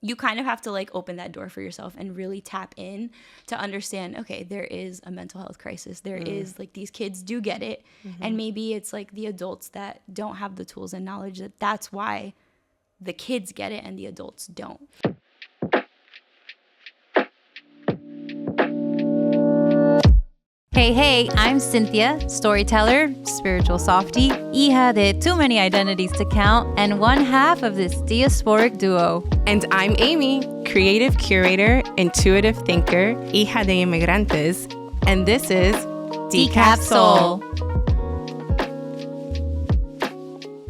you kind of have to like open that door for yourself and really tap in to understand, okay, there is a mental health crisis. There is like, these kids do get it. And maybe it's like the adults that don't have the tools and knowledge, that's why the kids get it and the adults don't. Hey, I'm Cynthia, storyteller, spiritual softie, hija de too many identities to count, and one half of this diasporic duo. And I'm Amy, creative curator, intuitive thinker, hija de inmigrantes, and this is Decaf Soul.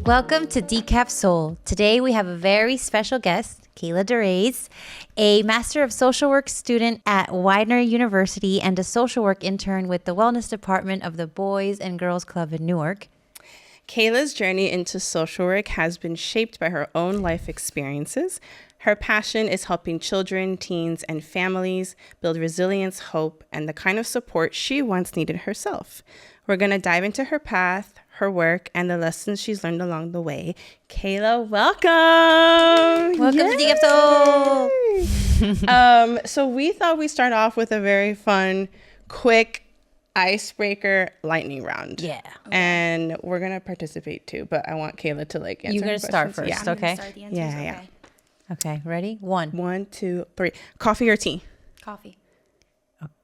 Welcome to Decaf Soul. Today we have a very special guest, Kayla Duraes, a Master of Social Work student at Widener University and a social work intern with the Wellness Department of the Boys and Girls Club in Newark. Kayla's journey into social work has been shaped by her own life experiences. Her passion is helping children, teens, and families build resilience, hope, and the kind of support she once needed herself. We're going to dive into her path, her work, and the lessons she's learned along the way. Kayla, welcome. Welcome to Decaf Soul. So we thought we'd start off with a very fun, quick icebreaker lightning round. Yeah. And we're going to participate too, but I want Kayla to like answer. You're going to start first, Yeah. okay? Start the answers, Yeah. Okay, ready? 1. 1, 2, 3. Coffee or tea? Coffee.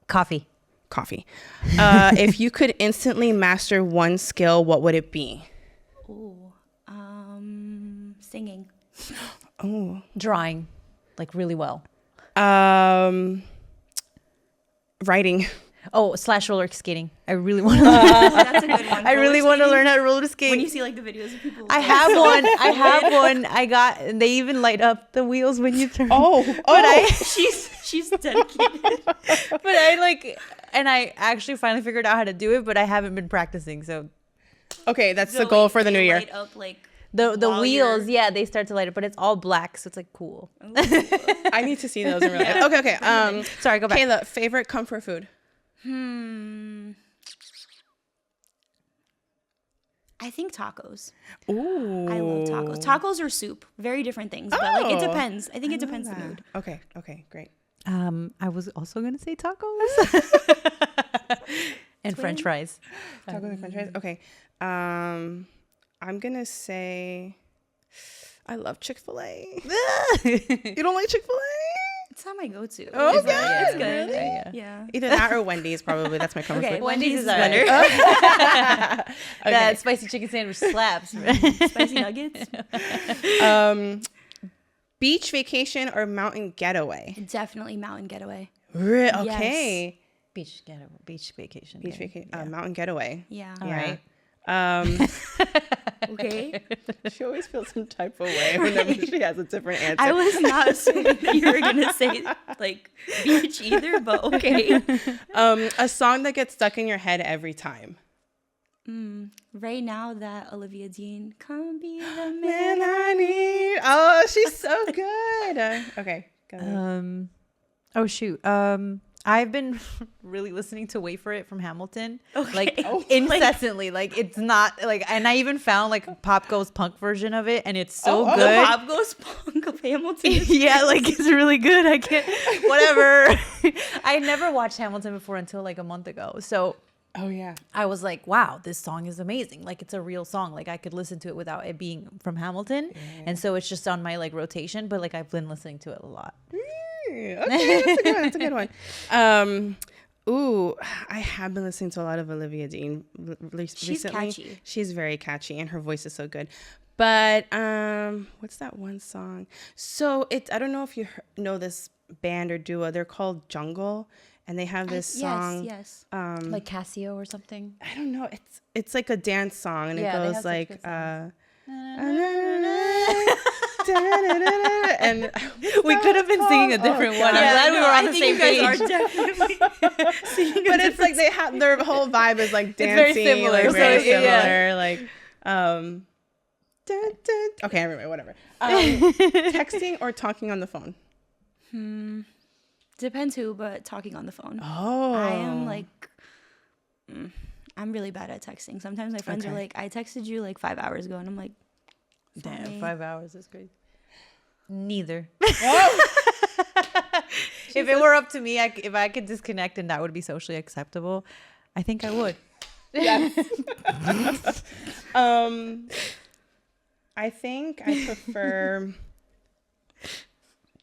Coffee. Coffee. If you could instantly master one skill, what would it be? Singing. Oh. Drawing, like really well. Writing. Oh, / roller skating. I really want to learn. That's a good one. I really want to learn how to roller skate. When you see like the videos of people. I have one. I have one. I got. They even light up the wheels when you turn. she's dedicated. But I like, and I actually finally figured out how to do it, but I haven't been practicing. So Okay, that's the goal for the new year. Light up, like, the while wheels, yeah, they start to light up, but it's all black, so it's like cool. I need to see those in real life. Okay. Sorry, go back. Kayla, favorite comfort food? I think tacos. Ooh. I love tacos. Tacos or soup. Very different things, but like it depends. I think it depends the mood. Okay, great. I was also gonna say tacos and French fries. Tacos and French fries. Okay. I'm gonna say I love Chick-fil-A. You don't like Chick-fil-A? It's not my go-to. Oh, It's yeah. It's good. Yeah. Yeah. Either that or Wendy's, probably. That's my comfort Okay, food. Wendy's is better. better. That spicy chicken sandwich slaps. Spicy nuggets. Beach vacation or mountain getaway? Definitely mountain getaway. Okay. Beach vacation. Beach vacation. Mountain getaway. Yeah. All right. Okay. She always feels some type of way whenever she has a different answer. I was not assuming that you were gonna say like beach either, but okay. A song that gets stuck in your head every time. Right now, that Olivia Dean, "Come Be the Man, Man." I need. Oh, she's so good. Okay. Go ahead. Oh shoot. I've been really listening to "Wait for It" from Hamilton, like incessantly. Like it's not like, and I even found like Pop Goes Punk version of it, and it's so The good. Pop Goes Punk of Hamilton. Yeah, like it's really good. I can't. Whatever. I never watched Hamilton before until like a month ago, so. Oh yeah. I was like, wow, this song is amazing. Like it's a real song. Like I could listen to it without it being from Hamilton. Yeah. And so it's just on my like rotation, but like I've been listening to it a lot. Okay, that's a good one. I have been listening to a lot of Olivia Dean recently. She's catchy. She's very catchy and her voice is so good. But what's that one song? So I don't know if you know this band or duo. They're called Jungle. And they have this song. Yes. Like Casio or something. I don't know. It's like a dance song, and it goes like. And we could have been singing a different one. I'm glad we were on the same page. I think you guys are definitely singing. But it's like they have their whole vibe is like dancing, very similar. like very So, yeah. similar, like okay, anyway, whatever. Texting or talking on the phone? Depends who, but talking on the phone. Oh. I am like, I'm really bad at texting. Sometimes my friends are like, I texted you like 5 hours ago, and I'm like, damn, 5 hours is crazy. Neither. Oh. If it were up to me, if I could disconnect and that would be socially acceptable, I think I would. Yes. I think I prefer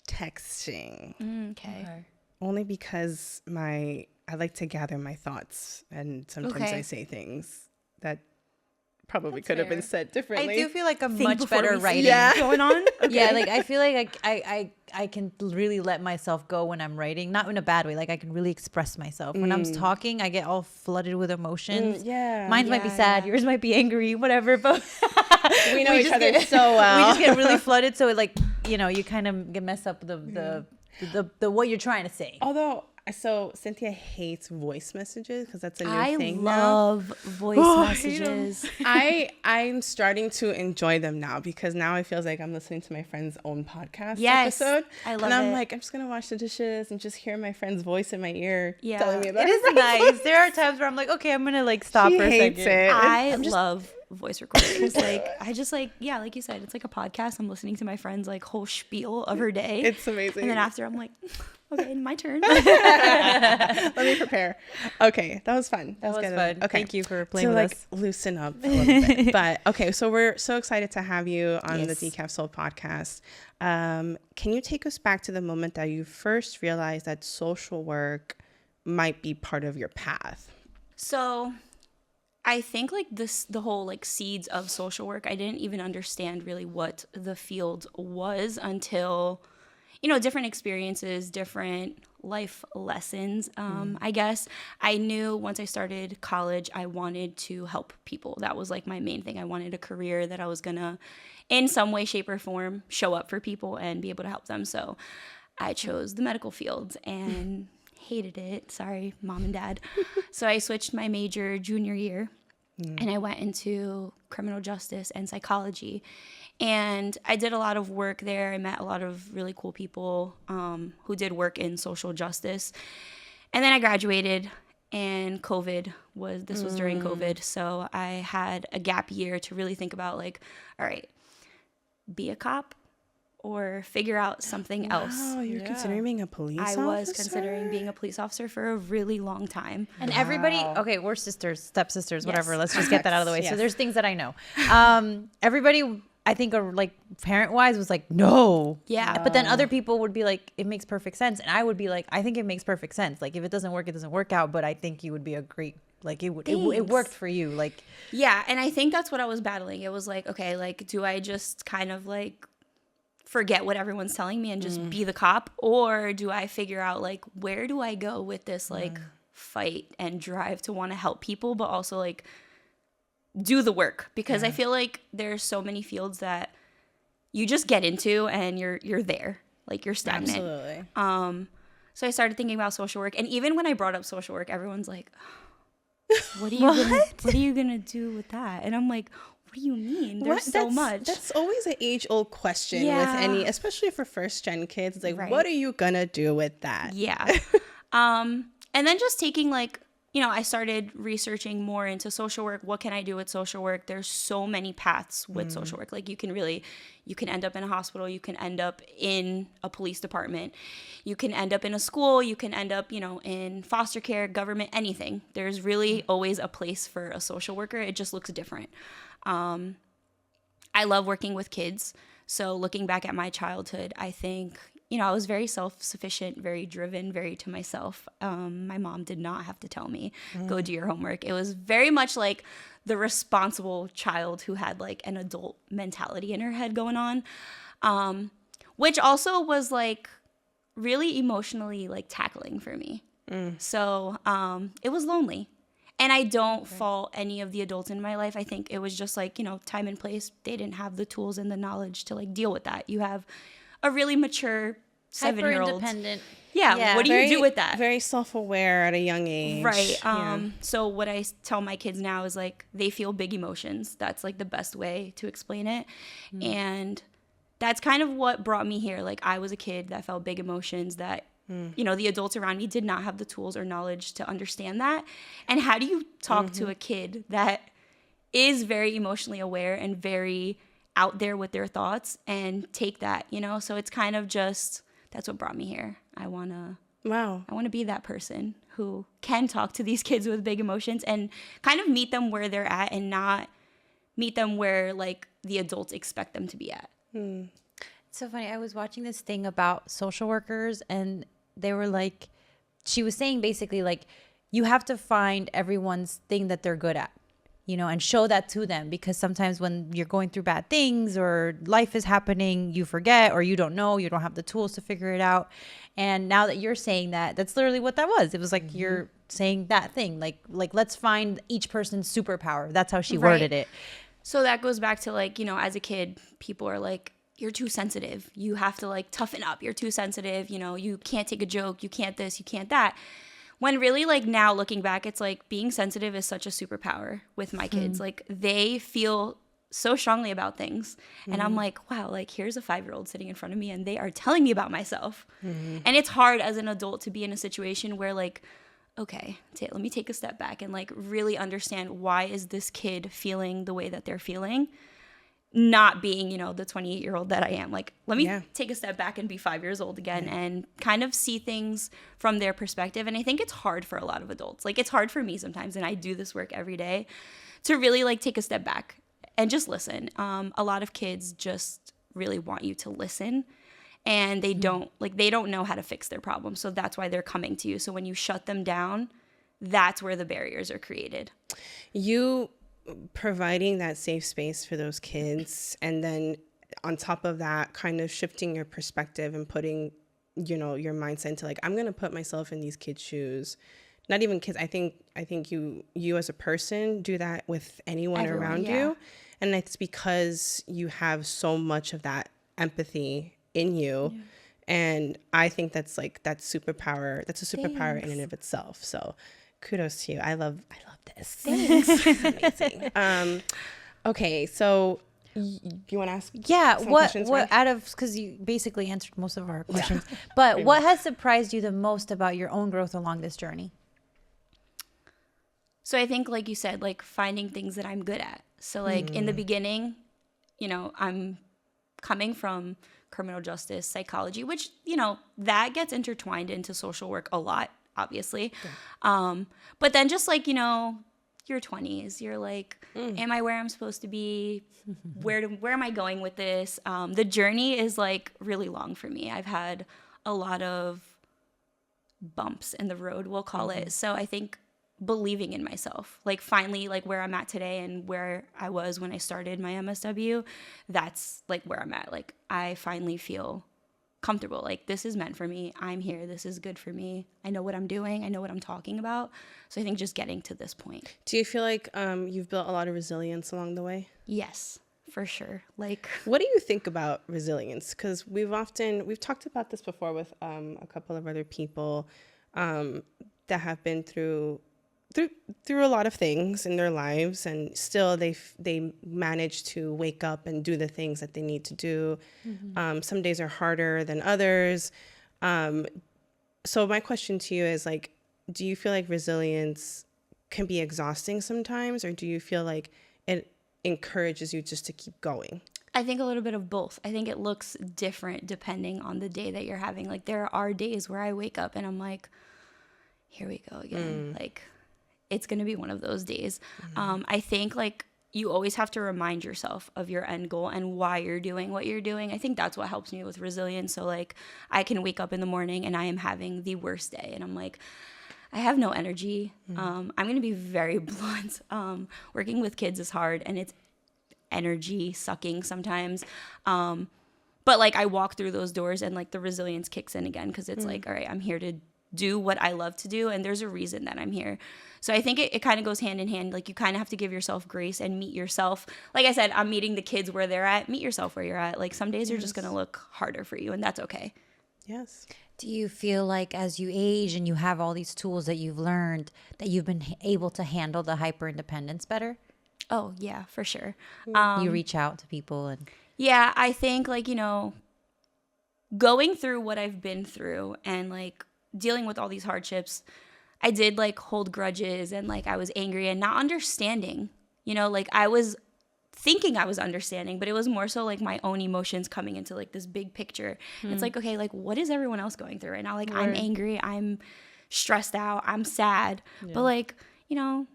texting. Okay. Only because I like to gather my thoughts, and sometimes Okay. I say things that probably That's could have been fair. said differently. I do feel like I'm Think much before better we see writing. Yeah. going on. Yeah, like I feel like I can really let myself go when I'm writing, not in a bad way. Like I can really express myself. When I'm talking, I get all flooded with emotions. Yeah. Mine might be Yeah, sad, yeah. yours might be angry, whatever. But We know each just other get- so well. We just get really flooded, so it like you kind of mess up the what you're trying to say. Although, so Cynthia hates voice messages because that's a new I thing now. love voice I hate 'em. messages. I'm starting to enjoy them now because now it feels like I'm listening to my friend's own podcast Yes, episode. I love And I'm it. like, I'm just gonna wash the dishes and just hear my friend's voice in my ear Yeah. telling me about It is nice. There are times where I'm like, okay, I'm gonna like stop She for a hates second. it. I love voice recordings. Like I just like like you said, it's like a podcast. I'm listening to my friend's like whole spiel of her day. It's amazing. And then after I'm like, okay, my turn. Let me prepare. Okay, that was fun. That was good. fun. Okay. Thank you for playing to with like us. loosen up a little bit. But okay, so we're so excited to have you on Yes. the Decaf Soul podcast. Can you take us back to the moment that you first realized that social work might be part of your path? So I think like the whole like seeds of social work, I didn't even understand really what the field was until, different experiences, different life lessons. I guess I knew once I started college, I wanted to help people. That was like my main thing. I wanted a career that I was gonna, in some way, shape, or form, show up for people and be able to help them. So I chose the medical field and hated it. Sorry, mom and dad. So I switched my major junior year and I went into criminal justice and psychology. And I did a lot of work there. I met a lot of really cool people who did work in social justice. And then I graduated and this was during COVID. So I had a gap year to really think about like, all right, be a cop or figure out something else. Oh, you're considering being a police officer? I was considering being a police officer for a really long time. And everybody, okay, we're sisters, stepsisters, whatever. Yes. Let's just get that out of the way. Yes. So there's things that I know. Everybody, I think, are like parent-wise was like, no. Yeah. But then other people would be like, it makes perfect sense. And I would be like, I think it makes perfect sense. Like if it doesn't work, it doesn't work out. But I think you would be a great, like it worked for you. Like Yeah, and I think that's what I was battling. It was like, okay, like do I just kind of like forget what everyone's telling me and just be the cop, or do I figure out like where do I go with this like fight and drive to want to help people but also like do the work? Because I feel like there's so many fields that you just get into and you're there, like you're stagnant. Absolutely. So I started thinking about social work, and even when I brought up social work, everyone's like, what are you gonna do with that? And I'm like, what do you mean? There's so much. That's always an age-old question Yeah. with any, especially for first-gen kids. It's like, Right. what are you gonna do with that? Yeah. And then just taking like, I started researching more into social work. What can I do with social work? There's so many paths with social work. Like you can end up in a hospital. You can end up in a police department. You can end up in a school. You can end up, in foster care, government, anything. There's really always a place for a social worker. It just looks different. I love working with kids. So looking back at my childhood, I think, I was very self-sufficient, very driven, very to myself. My mom did not have to tell me, go do your homework. It was very much like the responsible child who had like an adult mentality in her head going on, which also was like really emotionally like tackling for me. So it was lonely. And I don't fault any of the adults in my life. I think it was just like, time and place. They didn't have the tools and the knowledge to like deal with that. You have a really mature 7-year-old. independent. Yeah. What do you do with that? Very self-aware at a young age. Right. Yeah. So what I tell my kids now is like they feel big emotions. That's like the best way to explain it. And that's kind of what brought me here. Like I was a kid that felt big emotions that the adults around me did not have the tools or knowledge to understand that. And how do you talk to a kid that is very emotionally aware and very out there with their thoughts and take that, you know? So it's kind of just, that's what brought me here. I want to be that person who can talk to these kids with big emotions and kind of meet them where they're at and not meet them where like the adults expect them to be at. It's so funny. I was watching this thing about social workers, and they were like, she was saying basically like, you have to find everyone's thing that they're good at, you know, and show that to them, because sometimes when you're going through bad things or life is happening, you forget, or you don't know, you don't have the tools to figure it out. And now that you're saying that, that's literally what that was. It was like, you're saying that thing, like let's find each person's superpower. That's how she worded it. So that goes back to like, you know, as a kid, people are like, you're too sensitive. You have to like toughen up. You're too sensitive. You know, you can't take a joke. You can't this, you can't that. When really like now looking back, it's like being sensitive is such a superpower with my kids. Like they feel so strongly about things. And I'm like, wow, like here's a 5-year-old sitting in front of me and they are telling me about myself. And it's hard as an adult to be in a situation where like, okay, let me take a step back and like really understand, why is this kid feeling the way that they're feeling? Not being, you know, the 28-year-old that I am. Like, let me take a step back and be 5 years old again and kind of see things from their perspective. And I think it's hard for a lot of adults. Like, it's hard for me sometimes, and I do this work every day, to really like take a step back and just listen. A lot of kids just really want you to listen, and they don't know how to fix their problems. So that's why they're coming to you. So when you shut them down, that's where the barriers are created. You providing that safe space for those kids, and then on top of that, kind of shifting your perspective and putting, you know, your mindset into like, I'm going to put myself in these kids' shoes. Not even kids. I think you as a person do that with anyone around you. And it's because you have so much of that empathy in you. Yeah. And I think that's superpower. That's a superpower in and of itself. So kudos to you. I love this. Thanks. Amazing. Okay, so you want to ask? Yeah. What out of, because you basically answered most of our questions, but what has surprised you the most about your own growth along this journey? So I think, like you said, like finding things that I'm good at. So like in the beginning, you know, I'm coming from criminal justice, psychology, which, you know, that gets intertwined into social work a lot, obviously. Yeah. But then just like, you know, your 20s, you're like, am I where I'm supposed to be? Where am I going with this? The journey is like really long for me. I've had a lot of bumps in the road, we'll call it. So I think believing in myself, like finally, like where I'm at today and where I was when I started my MSW, that's like where I'm at. Like I finally feel comfortable. Like this is meant for me. I'm here. This is good for me. I know what I'm doing. I know what I'm talking about. So I think just getting to this point. Do you feel like you've built a lot of resilience along the way? Yes, for sure. Like, what do you think about resilience? Because we've talked about this before with a couple of other people that have been through a lot of things in their lives, and still they manage to wake up and do the things that they need to do. Some days are harder than others. So my question to you is like, do you feel like resilience can be exhausting sometimes, or do you feel like it encourages you just to keep going? I think a little bit of both. I think it looks different depending on the day that you're having. Like there are days where I wake up and I'm like, here we go again. Like, it's going to be one of those days. I think like you always have to remind yourself of your end goal and why you're doing what you're doing. I think that's what helps me with resilience. So like I can wake up in the morning and I am having the worst day and I'm like, I have no energy. I'm going to be very blunt. Working with kids is hard and it's energy sucking sometimes. But like I walk through those doors and like the resilience kicks in again, because it's like, all right, I'm here to do what I love to do, and there's a reason that I'm here. So I think it kind of goes hand in hand. Like you kind of have to give yourself grace and meet yourself. Like I said, I'm meeting the kids where they're at. Meet yourself where you're at. Like some days are just going to look harder for you, and that's okay. Yes. Do you feel like as you age and you have all these tools that you've learned, that you've been able to handle the hyper independence better? Oh yeah, for sure. You reach out to people and... Yeah, I think like, you know, going through what I've been through and like dealing with all these hardships, I did like hold grudges and like I was angry and not understanding, you know, like I was thinking I was understanding, but it was more so like my own emotions coming into like this big picture. It's like, okay, like what is everyone else going through right now? Like I'm angry, I'm stressed out, I'm sad, but like, you know,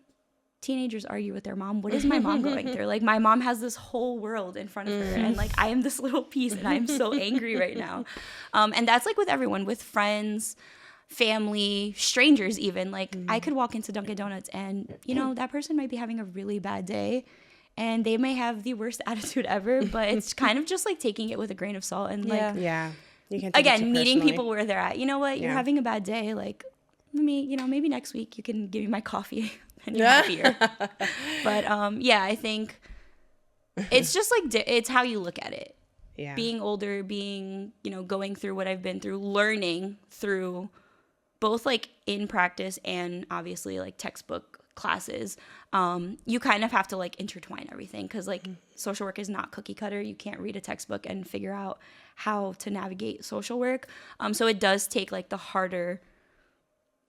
teenagers argue with their mom. What is my mom going through? Like my mom has this whole world in front of her, and like I am this little piece, and I'm so angry right now. And that's like with everyone, with friends, family, strangers even. Like I could walk into Dunkin' Donuts and, you know, that person might be having a really bad day and they may have the worst attitude ever, but it's kind of just like taking it with a grain of salt and like, you can take it again, meeting personally. people where they're at. You know what? You're having a bad day. Like, maybe next week you can give me my coffee and you're happier. But I think it's just like, it's how you look at it. Yeah. Being older, being, you know, going through what I've been through, learning through both like in practice and obviously like textbook classes, you kind of have to like intertwine everything, because like social work is not cookie cutter. You can't read a textbook and figure out how to navigate social work. So it does take like the harder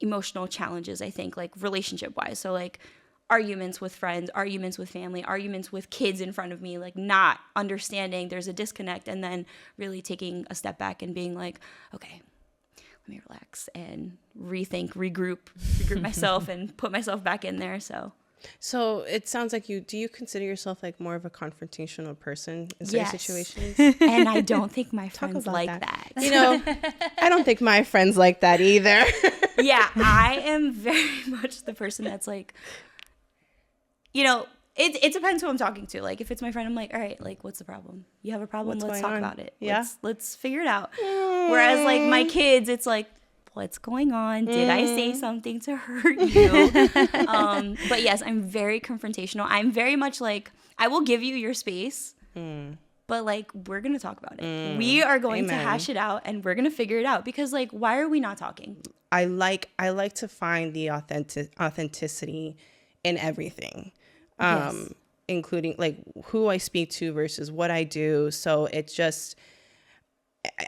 emotional challenges, I think, like relationship wise. So like arguments with friends, arguments with family, arguments with kids in front of me, like not understanding there's a disconnect, and then really taking a step back and being like, okay, let me relax and regroup myself and put myself back in there. So it sounds like do you consider yourself like more of a confrontational person in certain situations? And I don't think my friends like that. You know, I don't think my friends like that either. Yeah, I am very much the person that's like, you know, it depends who I'm talking to. Like if it's my friend, I'm like, all right, like what's the problem? You have a problem? Let's talk about it. Yeah. Let's figure it out. Whereas like my kids, it's like, what's going on? Did I say something to hurt you? But yes, I'm very confrontational. I'm very much like, I will give you your space, but like, we're going to talk about it. We are going to hash it out and we're going to figure it out, because like, why are we not talking? I like to find the authenticity in everything. Including like who I speak to versus what I do. So it's just,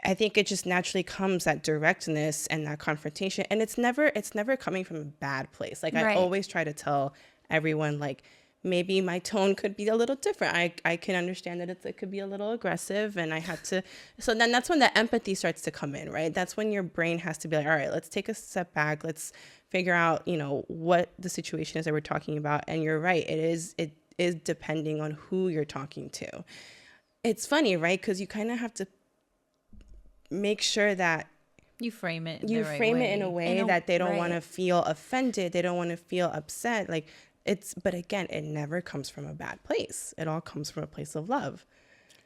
I think it just naturally comes, that directness and that confrontation. And it's never coming from a bad place. Like I always try to tell everyone, like, maybe my tone could be a little different. I can understand that it could be a little aggressive, and I have to, so then that's when the empathy starts to come in, right? That's when your brain has to be like, all right, let's take a step back. Let's figure out, you know, what the situation is that we're talking about. And you're right. It is depending on who you're talking to. It's funny, right? Because you kind of have to make sure that you frame it in a way that they don't want to feel offended. They don't want to feel upset. Like but again, it never comes from a bad place. It all comes from a place of love.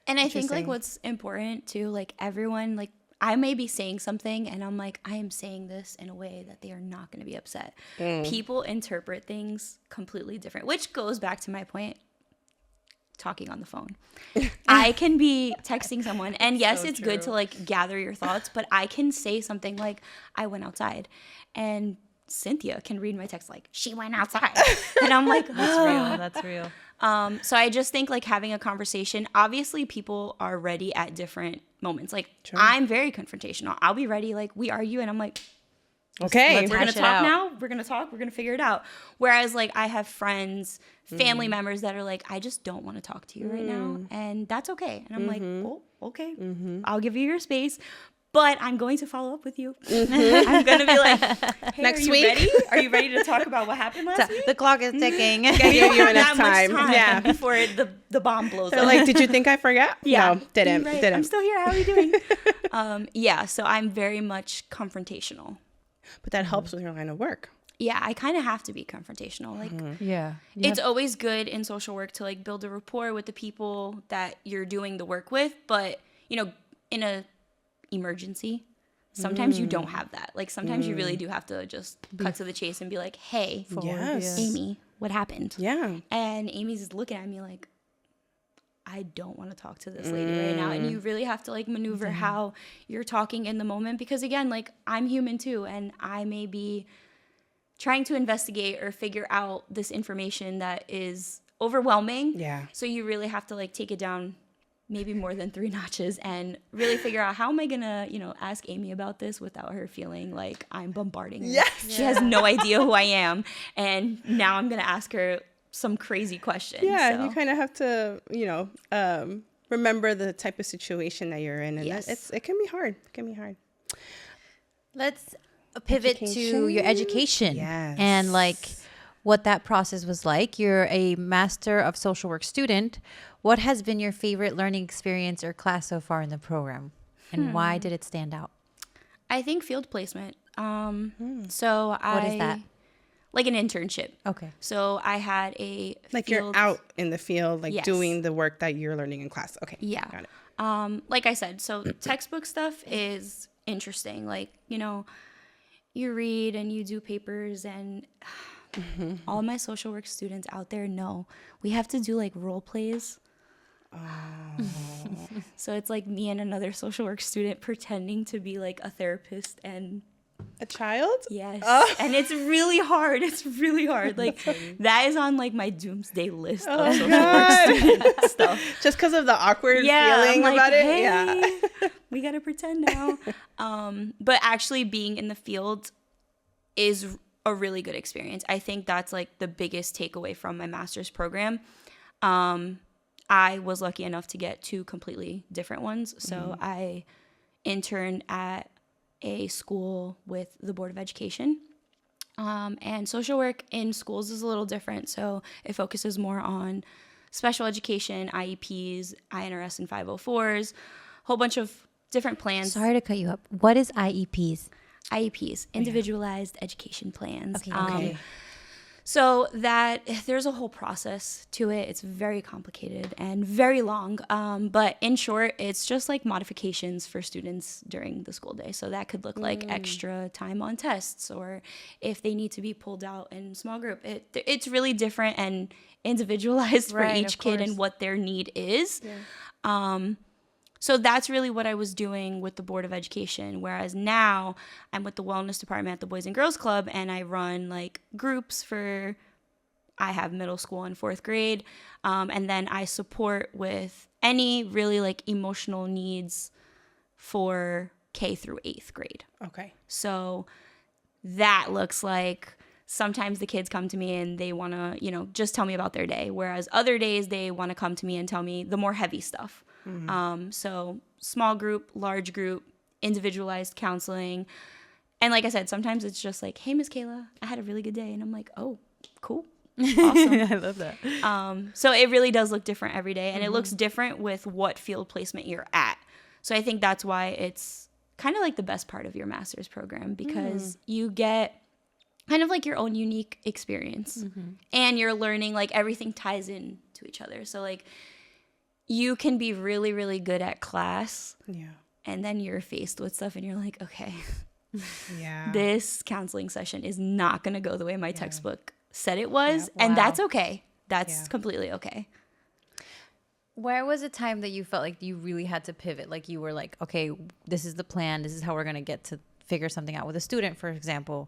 And I think like what's important too, like everyone, like I may be saying something and I'm like, I am saying this in a way that they are not going to be upset. People interpret things completely different, which goes back to my point, talking on the phone. I can be texting someone, and yes, it's good to like gather your thoughts, but I can say something like, I went outside, and Cynthia can read my text like, she went outside. And I'm like, that's real. So I just think like having a conversation, obviously people are ready at different moments. Like I'm very confrontational. I'll be ready. Like we argue and I'm like, okay, we're going to talk now. We're going to talk. We're going to figure it out. Whereas like I have friends, family members that are like, I just don't want to talk to you right now. And that's okay. And I'm like, oh, okay. I'll give you your space. But I'm going to follow up with you. I'm going to be like, hey, next week? Ready? Are you ready to talk about what happened last week? The clock is ticking. We don't have that much time before the bomb blows up. Like, did you think I forgot? Yeah. No, didn't. Right. Didn't. I'm still here. How are you doing? So I'm very much confrontational. But that helps with your line of work. Yeah, I kind of have to be confrontational. Like, it's always good in social work to like build a rapport with the people that you're doing the work with. But, you know, in a emergency, sometimes you don't have that. Like sometimes you really do have to just cut to the chase and be like, hey, Amy, what happened? Yeah. And Amy's looking at me like, I don't want to talk to this lady right now. And you really have to like maneuver how you're talking in the moment, because again, like I'm human too, and I may be trying to investigate or figure out this information that is overwhelming. Yeah. So you really have to like take it down maybe more than 3 notches and really figure out how am I gonna, you know, ask Amy about this without her feeling like I'm bombarding her. Yes. She has no idea who I am. And now I'm gonna ask her some crazy questions. Yeah, so. you kind of have to, remember the type of situation that you're in, and Yes. it can be hard. It can be hard. Let's pivot to your education. Yes. And like what that process was like. You're a Master of Social Work student. What has been your favorite learning experience or class so far in the program? And why did it stand out? I think field placement. So What is that? Like an internship. Okay. So I had a Like field, you're out in the field, like Yes. doing the work that you're learning in class. Okay. Yeah. Got it. Like I said, so textbook stuff is interesting. Like, you read and you do papers, and all my social work students out there know we have to do like role plays. So it's like me and another social work student pretending to be like a therapist and A child? yes. And it's really hard. It's really hard. Like that is on like my doomsday list of social work student stuff. Just because of the awkward I'm feeling like, about it? hey, Yeah. we gotta pretend now. But actually being in the field is a really good experience. I think that's like the biggest takeaway from my master's program. I was lucky enough to get 2 completely different ones. So I interned at a school with the Board of Education. And social work in schools is a little different. So it focuses more on special education, IEPs, INRS and 504s, whole bunch of different plans. Sorry to cut you up. What is IEPs? IEPs, individualized education plans. Okay. So that there's a whole process to it. It's very complicated and very long. But in short, it's just like modifications for students during the school day. So that could look like extra time on tests, or if they need to be pulled out in small group. It's really different and individualized for Right, each of kid course. and what their need is. So that's really what I was doing with the Board of Education. Whereas now I'm with the wellness department at the Boys and Girls Club, and I run like groups I have middle school and 4th grade. And then I support with any really like emotional needs for K through 8th grade. Okay. So that looks like sometimes the kids come to me and they want to, just tell me about their day. Whereas other days they want to come to me and tell me the more heavy stuff. So small group, large group, individualized counseling. And like I said, sometimes it's just like, hey, Miss Kayla, I had a really good day. And I'm like, oh, cool. Awesome. I love that. So it really does look different every day. And it looks different with what field placement you're at. So I think that's why it's kind of like the best part of your master's program, because you get kind of like your own unique experience. And you're learning like everything ties in to each other. So like you can be really, really good at class. Yeah. And then you're faced with stuff and you're like, okay, Yeah. this counseling session is not going to go the way my textbook said it was. Yeah. And Wow. that's okay. That's completely okay. Where was a time that you felt like you really had to pivot? Like you were like, okay, this is the plan. This is how we're going to get to figure something out with a student, for example.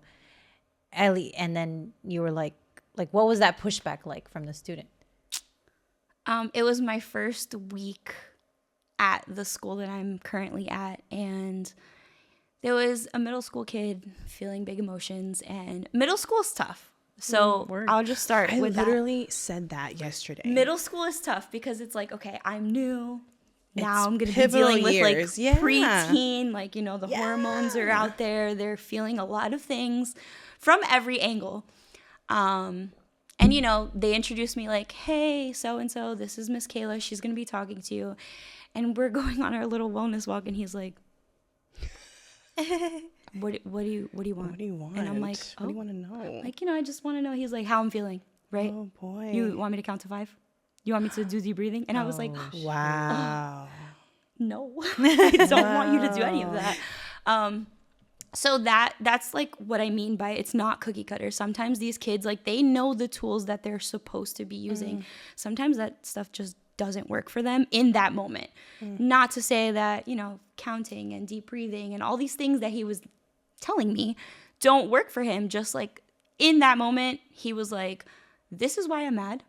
Ellie, and then you were like, what was that pushback like from the student? It was my first week at the school that I'm currently at, and there was a middle school kid feeling big emotions, and middle school is tough. So Word. I'll just start I with that. literally said that yesterday. Middle school is tough because it's like, okay, I'm new. Now It's I'm going to be pivotal dealing with years. like Yeah. preteen, like, the hormones are out there. They're feeling a lot of things from every angle. And, they introduced me like, hey, so-and-so, this is Miss Kayla. She's going to be talking to you. And we're going on our little wellness walk. And he's like, what do you want? What do you want? And I'm like, what do you want to know? Like, I just want to know. He's like, how I'm feeling, right? Oh, boy. You want me to count to 5? You want me to do deep breathing? And I was like, Wow. no, I don't want you to do any of that. So that's like what I mean by it's not cookie cutter. Sometimes these kids, like, they know the tools that they're supposed to be using. Sometimes that stuff just doesn't work for them in that moment. Not to say that, counting and deep breathing and all these things that he was telling me don't work for him. Just like in that moment, he was like, this is why I'm mad.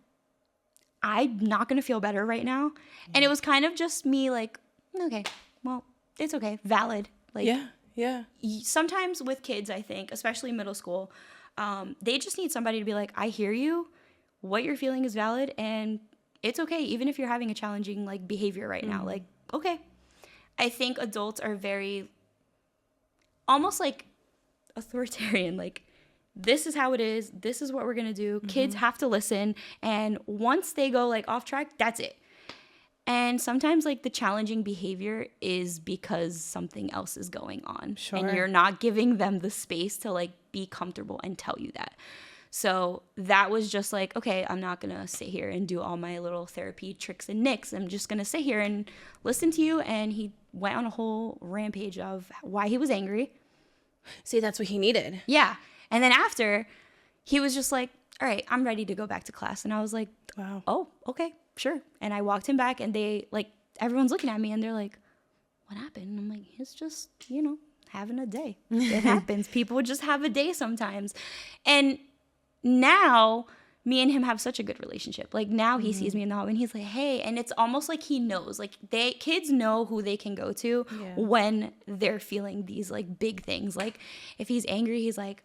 I'm not going to feel better right now. And it was kind of just me like, okay, well, it's okay. Valid. Like, Yeah. sometimes with kids, I think, especially middle school, they just need somebody to be like, I hear you. what you're feeling is valid, and it's okay, even if you're having a challenging like behavior right now. Like, okay. I think adults are very almost like authoritarian. Like, this is how it is. This is what we're going to do. Kids have to listen. And once they go like off track, that's it. And sometimes like the challenging behavior is because something else is going on. Sure. And you're not giving them the space to like be comfortable and tell you that. So that was just like, okay, I'm not going to sit here and do all my little therapy tricks and nicks. I'm just going to sit here and listen to you. And he went on a whole rampage of why he was angry. See, that's what he needed. Yeah. And then after, he was just like, all right, I'm ready to go back to class. And I was like, Wow. oh, okay, sure. And I walked him back, and they like, everyone's looking at me and they're like, what happened? And I'm like, it's just, having a day. It happens. People would just have a day sometimes. And now me and him have such a good relationship. Like, now he sees me in the hallway and he's like, hey, and it's almost like he knows, like kids know who they can go to when they're feeling these like big things. Like, if he's angry, he's like,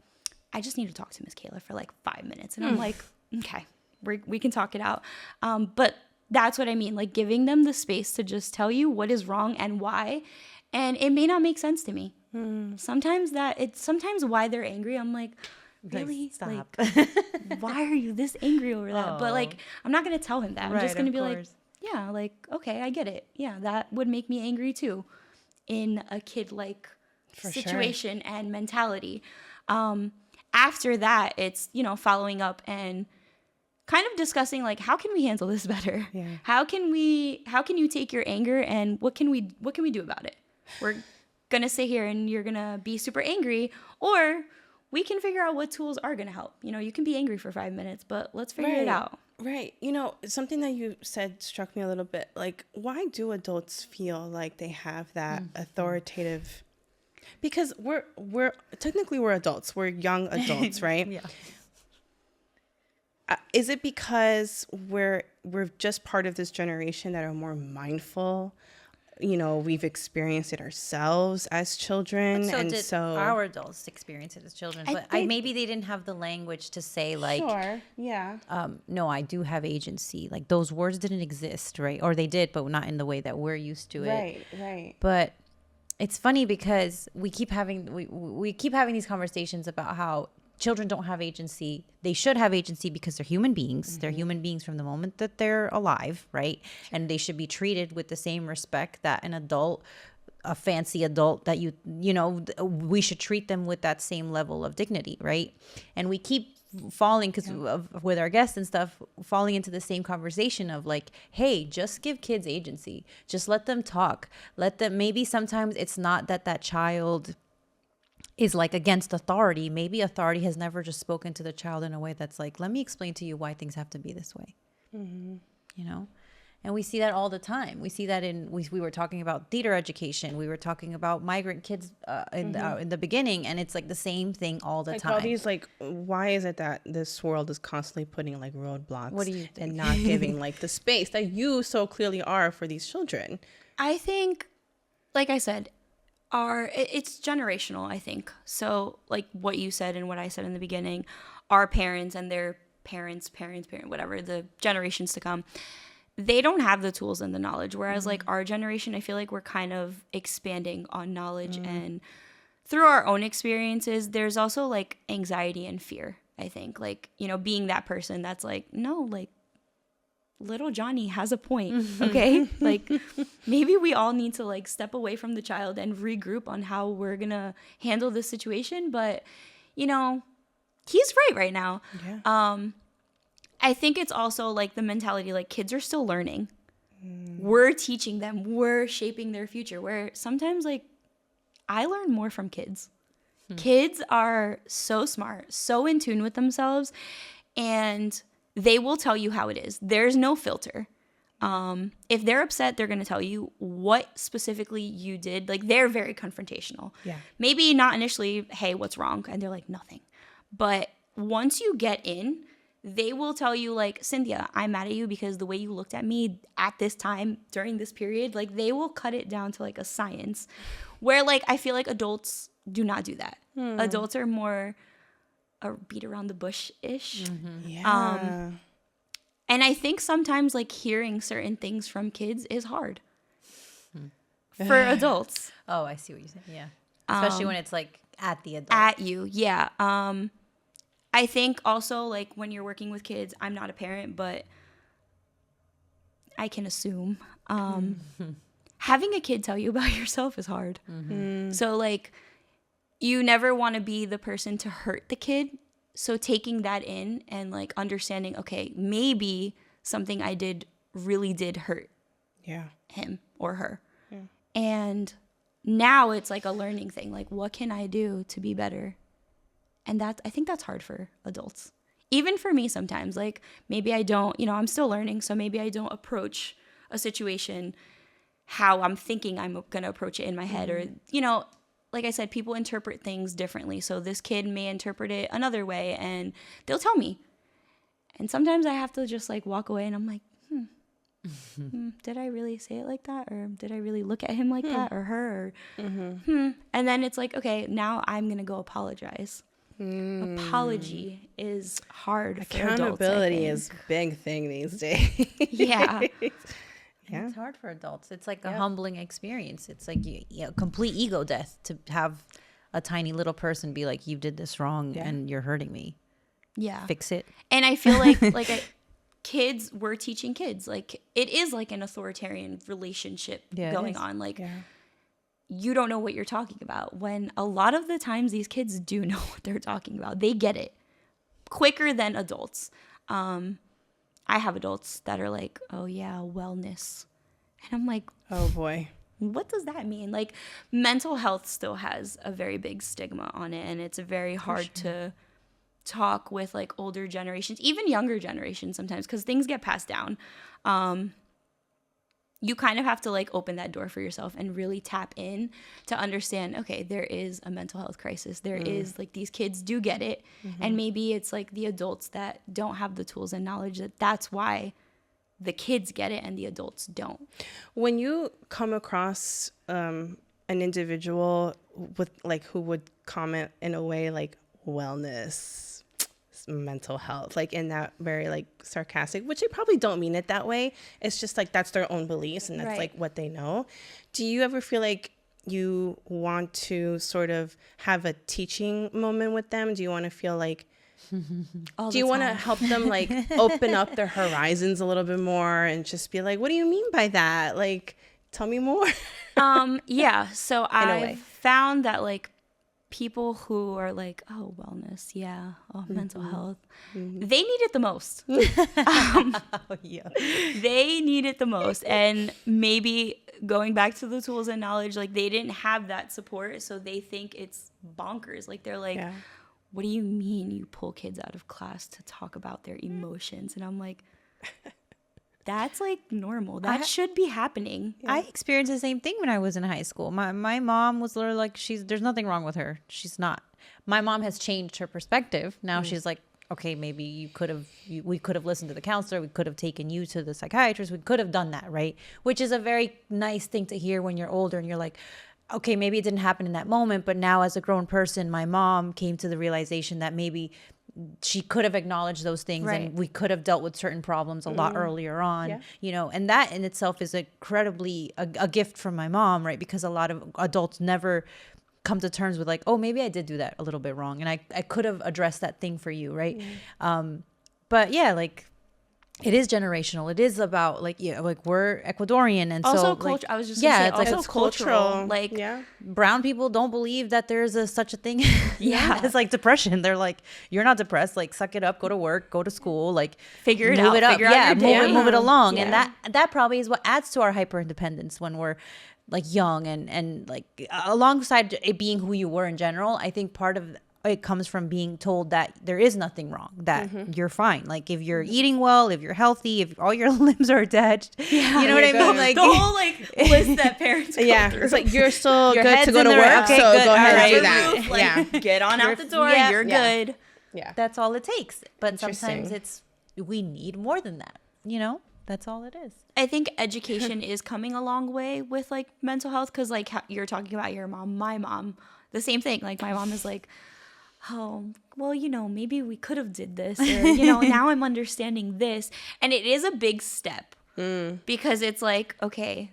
I just need to talk to Miss Kayla for like 5 minutes. And I'm like, okay, we can talk it out. But that's what I mean. Like, giving them the space to just tell you what is wrong and why. And it may not make sense to me. Sometimes why they're angry, I'm like, really? Stop. Like, why are you this angry over that? But like, I'm not going to tell him that. I'm just going to be like, yeah, like, okay, I get it. Yeah, that would make me angry too in a kid-like situation and mentality. After that, it's, following up and kind of discussing like, how can we handle this better? Yeah. How can you take your anger and what can we do about it? We're going to sit here and you're going to be super angry, or we can figure out what tools are going to help. You can be angry for 5 minutes, but let's figure it out. Right. Something that you said struck me a little bit. Like, why do adults feel like they have that authoritative? Because we're technically we're adults. We're young adults, right? Yeah. Is it because we're just part of this generation that are more mindful? We've experienced it ourselves as children, so our adults experience it as children. But maybe they didn't have the language to say like, sure, yeah, no, I do have agency. Like, those words didn't exist, right? Or they did, but not in the way that we're used to it. Right. But it's funny because we keep having these conversations about how children don't have agency. They should have agency because they're human beings. They're human beings from the moment that they're alive, right? And they should be treated with the same respect that an adult, a fancy adult, that we should treat them with that same level of dignity, right? And we keep falling, because with our guests and stuff, falling into the same conversation of like, hey, just give kids agency. Just let them talk. Let them, maybe sometimes it's not that child is like against authority. Maybe authority has never just spoken to the child in a way that's like, let me explain to you why things have to be this way. And we see that all the time. We see that we were talking about theater education. We were talking about migrant kids in the beginning, and it's like the same thing all the time. All these why is it that this world is constantly putting like roadblocks? What do you think? And not giving like the space that you so clearly are for these children? I think, like I said, it's generational, I think. So like what you said and what I said in the beginning, our parents and their parents, whatever, the generations to come, they don't have the tools and the knowledge. Whereas like our generation, I feel like we're kind of expanding on knowledge, and through our own experiences, there's also like anxiety and fear, I think. Like, being that person that's like, no, like, little Johnny has a point, okay? Like, maybe we all need to like step away from the child and regroup on how we're gonna handle this situation. But he's right now. Yeah. I think it's also like the mentality, like, kids are still learning. We're teaching them, we're shaping their future, where sometimes like I learn more from kids. Kids are so smart, so in tune with themselves, and they will tell you how it is. There's no filter. If they're upset, they're going to tell you what specifically you did. Like, they're very confrontational. Yeah. Maybe not initially, hey, what's wrong? And they're like, nothing. But once you get in, they will tell you like, Cynthia, I'm mad at you because the way you looked at me at this time during this period, like, they will cut it down to like a science, where like I feel like adults do not do that. Adults are more beat around the bush-ish. Yeah. And I think sometimes like hearing certain things from kids is hard for adults. Oh, I see what you're saying. Yeah. Especially when it's like at the adult. At you. Yeah. I think also like when you're working with kids, I'm not a parent, but I can assume having a kid tell you about yourself is hard. So like you never want to be the person to hurt the kid. So taking that in and like understanding, okay, maybe something I did really did hurt him or her. Yeah. And now it's like a learning thing. Like, what can I do to be better? And I think that's hard for adults. Even for me sometimes, like maybe I don't, I'm still learning. So maybe I don't approach a situation how I'm thinking I'm going to approach it in my head or, like I said, people interpret things differently. So this kid may interpret it another way and they'll tell me. And sometimes I have to just like walk away and I'm like, did I really say it like that? Or did I really look at him like that or her? And then it's like, okay, now I'm going to go apologize. Apology is hard for adults. Accountability is a big thing these days. Yeah. Yeah. It's hard for adults. It's like a humbling experience. It's like complete ego death to have a tiny little person be like, you did this wrong and you're hurting me. Yeah. Fix it. And I feel like kids, we're teaching kids. Like it is like an authoritarian relationship going on. Like you don't know what you're talking about. When a lot of the times these kids do know what they're talking about. They get it quicker than adults. I have adults that are like, oh yeah, wellness. And I'm like, oh boy, what does that mean? Like mental health still has a very big stigma on it. And it's very hard to talk with like older generations, even younger generations sometimes, because things get passed down. You kind of have to like open that door for yourself and really tap in to understand, okay, there is a mental health crisis. There is like these kids do get it. And maybe it's like the adults that don't have the tools and knowledge that's why the kids get it and the adults don't. When you come across an individual with like who would comment in a way like wellness, mental health, like in that very like sarcastic, which they probably don't mean it that way, it's just like that's their own beliefs and that's like what they know. Do you ever feel like you want to sort of have a teaching moment with them? Do you want to feel like do you want to help them like open up their horizons a little bit more and just be like, what do you mean by that? Like, tell me more. Yeah, so I found that like people who are like, oh, wellness, mental health, they need it the most. They need it the most. And maybe going back to the tools and knowledge, like they didn't have that support, so they think it's bonkers. Like they're like, what do you mean you pull kids out of class to talk about their emotions? And I'm like, that's like normal. That should be happening. I experienced the same thing when I was in high school. My mom was literally like, there's nothing wrong with her. She's not. My mom has changed her perspective. Now she's like, okay, maybe we could have listened to the counselor. We could have taken you to the psychiatrist. We could have done that, right? Which is a very nice thing to hear when you're older and you're like, okay, maybe it didn't happen in that moment, but now as a grown person, my mom came to the realization that maybe she could have acknowledged those things and we could have dealt with certain problems a lot earlier on, and that in itself is incredibly a gift from my mom, right? Because a lot of adults never come to terms with like, oh, maybe I did do that a little bit wrong and I could have addressed that thing for you, right? But yeah, like it is generational. It is about like we're Ecuadorian and also so culture. I was just gonna say, it's like also it's cultural. Like brown people don't believe that there's such a thing. It's like depression. They're like, you're not depressed. Like suck it up. Go to work. Go to school. Like figure it out. Figure out your day. Move it along. Yeah. And that probably is what adds to our hyper independence when we're like young and like alongside it being who you were in general. I think part of it comes from being told that there is nothing wrong, that you're fine. Like if you're eating well, if you're healthy, if all your limbs are attached, you know what I mean? Like the whole like list that parents go through. It's like you're still your good to go to work, okay, so good. go ahead and do Roof, that. like, get on out the door, you're good. Yeah. That's all it takes. But sometimes we need more than that, That's all it is. I think education is coming a long way with like mental health because like you're talking about your mom, my mom, the same thing. Like my mom is like, oh, well, maybe we could have did this, or, now I'm understanding this. And it is a big step because it's like, okay,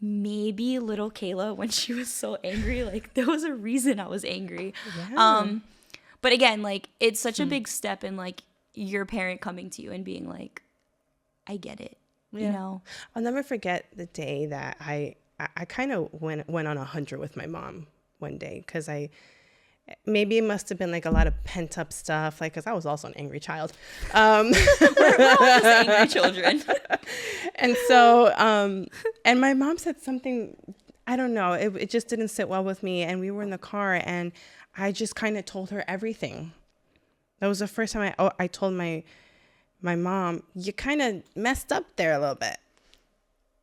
maybe little Kayla, when she was so angry, like there was a reason I was angry. Yeah. But again, like it's such a big step in like your parent coming to you and being like, I get it. I'll never forget the day that I kind of went on a hunter with my mom one day, because maybe it must have been like a lot of pent up stuff, like because I was also an angry child. We're all just angry children. And so and my mom said something, I don't know, it just didn't sit well with me, and we were in the car and I just kind of told her everything. That was the first time I told my mom, you kind of messed up there a little bit.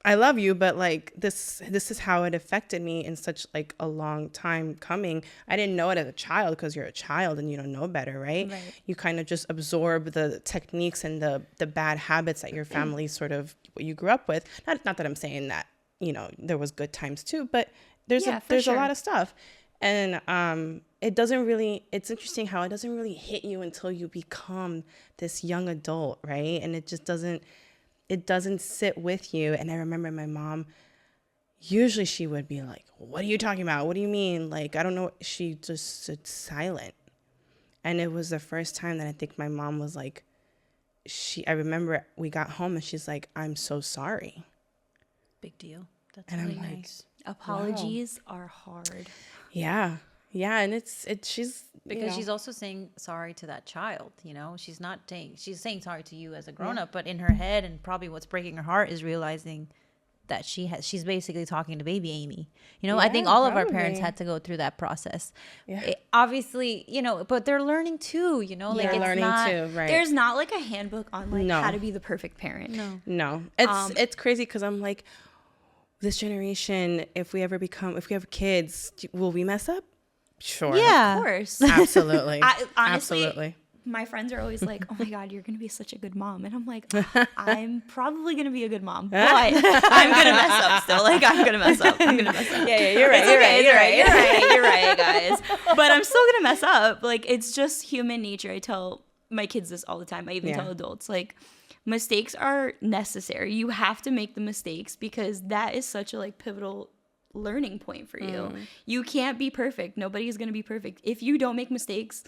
I love you, but like this is how it affected me in such like a long time coming. I didn't know it as a child, because you're a child and you don't know better, right? You kind of just absorb the techniques and the bad habits that your family sort of, what you grew up with. Not that I'm saying that, there was good times too, but there's a lot of stuff. And it's interesting how it doesn't really hit you until you become this young adult, right? And it just doesn't sit with you. And I remember my mom, usually she would be like, what are you talking about? What do you mean? Like, I don't know. She just stood silent. And it was the first time that I think my mom was like, I remember we got home and she's like, I'm so sorry. Big deal. That's and really I'm like, nice. Apologies are hard. Yeah. Yeah. And she's, because she's also saying sorry to that child, she's not saying, she's saying sorry to you as a grown up, but in her head, and probably what's breaking her heart is realizing that she's basically talking to baby Amy. I think all of our parents had to go through that process. Yeah. Obviously, but they're learning too, like they're learning too, right? There's not like a handbook on like how to be the perfect parent. No. It's crazy, because I'm like, this generation, if we have kids, will we mess up? Sure. Yeah. Of course. Absolutely. Honestly, absolutely. My friends are always like, oh my God, you're going to be such a good mom. And I'm like, I'm probably going to be a good mom, but I'm going to mess up still. Like, I'm going to mess up. Yeah, you're right. You're right, guys. But I'm still going to mess up. Like, it's just human nature. I tell my kids this all the time. I even tell adults, like, mistakes are necessary. You have to make the mistakes, because that is such a like pivotal learning point for you. You can't be perfect. Nobody's going to be perfect. If you don't make mistakes,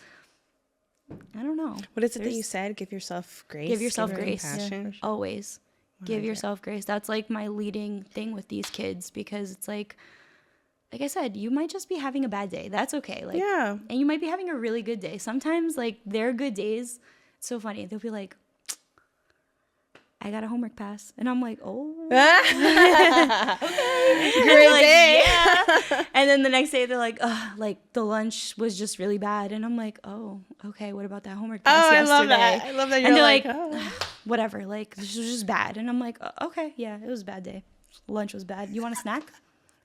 I don't know. What is it that you said? Give yourself grace. Give yourself grace. Compassion. Yeah, always. Give yourself grace. That's like my leading thing with these kids, because it's like I said, you might just be having a bad day. That's okay. Like, yeah. And you might be having a really good day. Sometimes like their good days, it's so funny. They'll be like, I got a homework pass. And I'm like, oh. Okay. Great like, day. Yeah. And then the next day they're like, like the lunch was just really bad. And I'm like, oh, okay. What about that homework pass yesterday? I love that. You're and they're like whatever. Like, this was just bad. And I'm like, okay. Yeah, it was a bad day. Lunch was bad. You want a snack?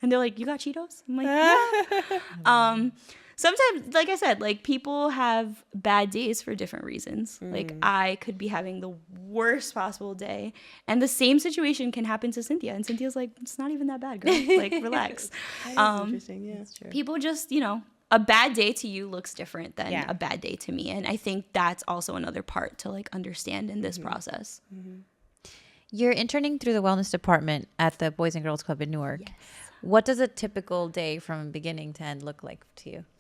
And they're like, you got Cheetos? I'm like, yeah. Sometimes, like I said, like people have bad days for different reasons. Like I could be having the worst possible day, and the same situation can happen to Cynthia. And Cynthia's like, it's not even that bad, girl. Like, relax. Interesting. Yeah, that's true. People just, a bad day to you looks different than a bad day to me. And I think that's also another part to like understand in this process. You're interning through the wellness department at the Boys and Girls Club in Newark. Yes. What does a typical day from beginning to end look like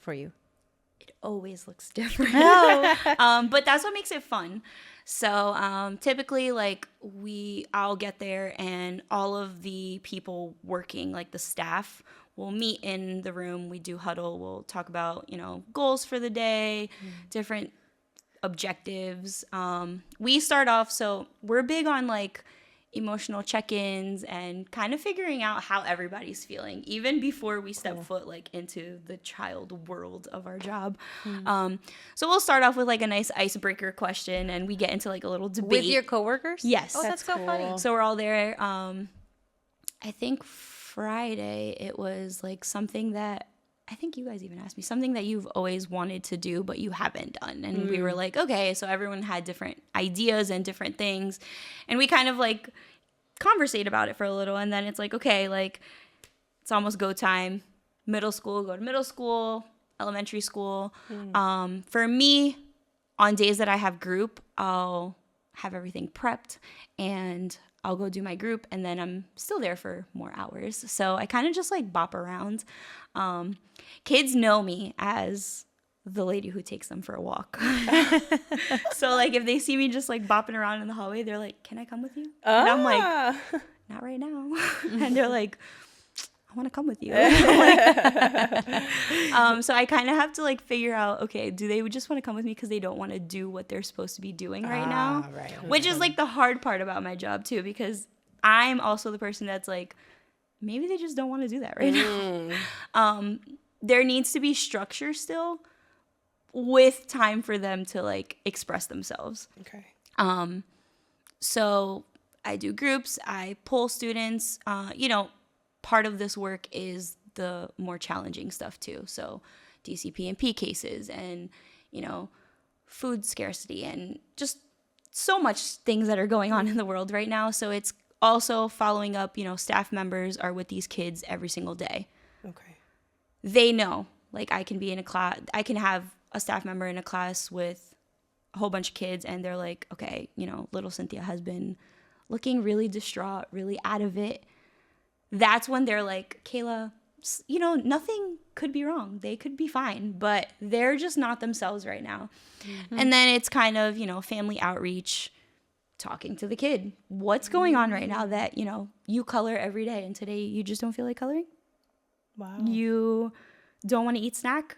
for you? It always looks different. But that's what makes it fun. So typically, like I'll get there and all of the people working, like the staff, will meet in the room. We do huddle. We'll talk about, goals for the day, different objectives. We start off, so we're big on like emotional check-ins and kind of figuring out how everybody's feeling even before we step foot like into the child world of our job. So we'll start off with like a nice icebreaker question, and we get into like a little debate with your coworkers. Yes. Oh, that's so cool. Funny. So we're all there. I think Friday it was like something that I think you guys even asked me, something that you've always wanted to do but you haven't done. And we were like, okay. So everyone had different ideas and different things, and we kind of like conversate about it for a little, and then it's like, okay, like it's almost go time. Middle school, go to middle school. elementary school. For me, on days that I have group, I'll have everything prepped and I'll go do my group, and then I'm still there for more hours. So I kind of just like bop around. Kids know me as the lady who takes them for a walk. So like if they see me just like bopping around in the hallway, they're like, "Can I come with you?" And I'm like, "Not right now." And they're like, "I want to come with you." So I kind of have to like figure out, okay, do they just want to come with me because they don't want to do what they're supposed to be doing right now? Right. Which is like the hard part about my job too, because I'm also the person that's like, maybe they just don't want to do that right now. There needs to be structure still, with time for them to like express themselves. Okay. So I do groups, I poll students. Part of this work is the more challenging stuff too. So DCP and P cases and, food scarcity and just so much things that are going on in the world right now. So it's also following up, staff members are with these kids every single day. Okay. They know, like I can be in a class, I can have a staff member in a class with a whole bunch of kids and they're like, okay, little Cynthia has been looking really distraught, really out of it. That's when they're like, Kayla, nothing could be wrong. They could be fine, but they're just not themselves right now. Mm-hmm. And then it's kind of, family outreach, talking to the kid. What's going on right now that, you color every day and today you just don't feel like coloring? Wow. You don't want to eat snack?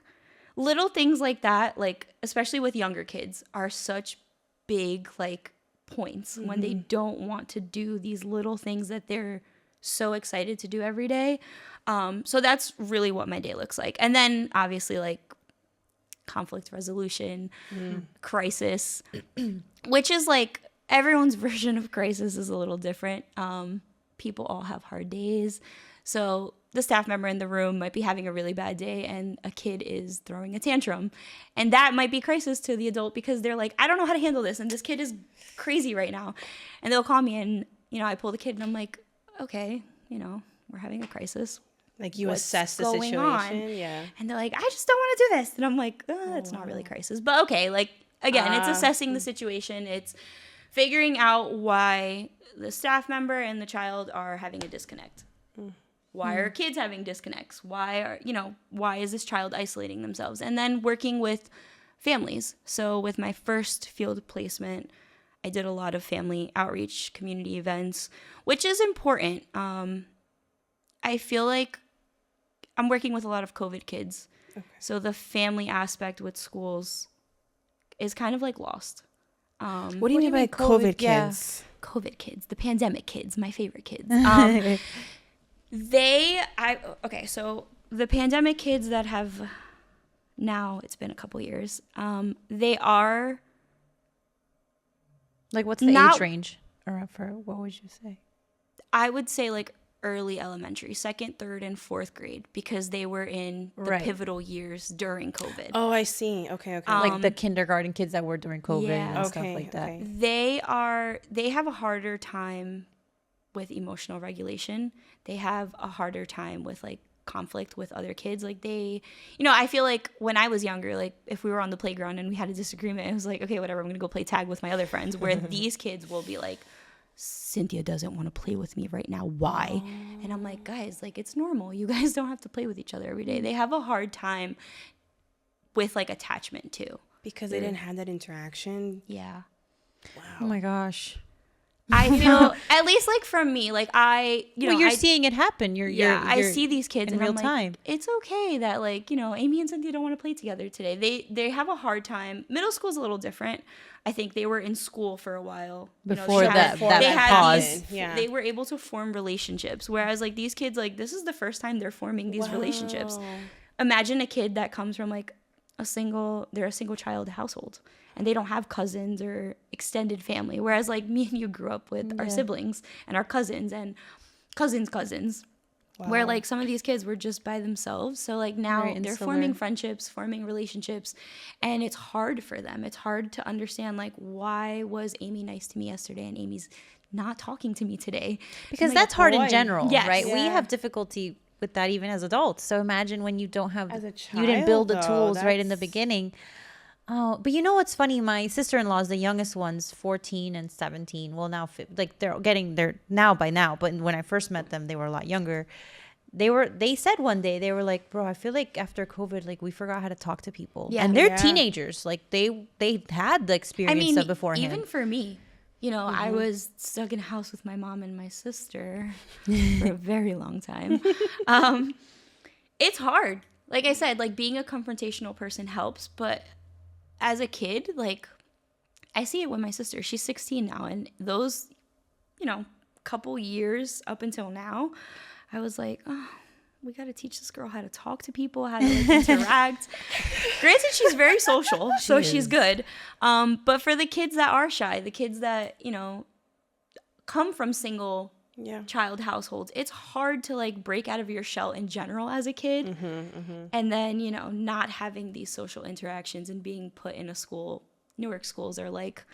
Little things like that, like especially with younger kids, are such big like points when they don't want to do these little things that they're so excited to do every day. So that's really what my day looks like. And then obviously like conflict resolution, crisis, which is like everyone's version of crisis is a little different. People all have hard days. So the staff member in the room might be having a really bad day and a kid is throwing a tantrum. And that might be crisis to the adult because they're like, I don't know how to handle this. And this kid is crazy right now. And they'll call me and, I pull the kid and I'm like, okay, we're having a crisis. Like you What's assess the going situation. on? Yeah. And they're like, I just don't want to do this. And I'm like, it's not really crisis. But okay, like, again, it's assessing the situation. It's figuring out why the staff member and the child are having a disconnect. Why are kids having disconnects? Why is this child isolating themselves? And then working with families. So with my first field placement, I did a lot of family outreach, community events, which is important. I feel like I'm working with a lot of COVID kids. Okay. So the family aspect with schools is kind of like lost. What do you mean by COVID kids? Yeah. COVID kids, the pandemic kids, my favorite kids. So the pandemic kids that have now, it's been a couple years, they are... Like, what's the age range? Or for what would you say? I would say like early elementary, 2nd, 3rd, and 4th grade, because they were in the pivotal years during COVID. Oh, I see. Okay. Like the kindergarten kids that were during COVID and stuff like that. Okay. They have a harder time with emotional regulation. They have a harder time with like conflict with other kids. Like I feel like when I was younger, like if we were on the playground and we had a disagreement, it was like, okay, whatever, I'm gonna go play tag with my other friends, where these kids will be like, Cynthia doesn't want to play with me right now, why? And I'm like, guys, like it's normal, you guys don't have to play with each other every day. They have a hard time with like attachment too, because they didn't have that interaction. Yeah. Wow. Oh my gosh. I feel, at least like from me, like you're seeing it happen. I see these kids in and real I'm time. Like, it's okay that like, Amy and Cynthia don't want to play together today. They have a hard time. Middle school's a little different. I think they were in school for a while. Before that pause. They were able to form relationships. Whereas like these kids, like this is the first time they're forming these relationships. Imagine a kid that comes from like a single child household. And they don't have cousins or extended family. Whereas like me and you grew up with our siblings and our cousins and cousins. Wow. Where like some of these kids were just by themselves. So like now they're forming friendships, forming relationships. And it's hard for them. It's hard to understand like, why was Amy nice to me yesterday and Amy's not talking to me today? Because that's hard in general, right? Yeah. We have difficulty with that even as adults. So imagine when you don't have, As a you didn't build the child, tools right in the that's- beginning. Oh, but you know what's funny? My sister-in-law is the youngest ones, 14 and 17. Well, now like they're now by now, but when I first met them, they were a lot younger. They said one day, they were like, bro, I feel like after COVID, like we forgot how to talk to people. Yeah. And they're Yeah. teenagers. Like they had the I experience mean, of beforehand. even for me, you know, Mm-hmm. I was stuck in a house with my mom and my sister for a very long time. It's hard. Like I said, like being a confrontational person helps, but as a kid, like I see it with my sister. She's 16 now, and those, you know, couple years up until now, I was like, oh, we got to teach this girl how to talk to people, how to like interact. Granted, she's very social, so she's good. But for the kids that are shy, the kids that, you know, come from single Yeah. child households, it's hard to like break out of your shell in general as a kid. And then, you know, not having these social interactions and being put in a school. Newark schools are like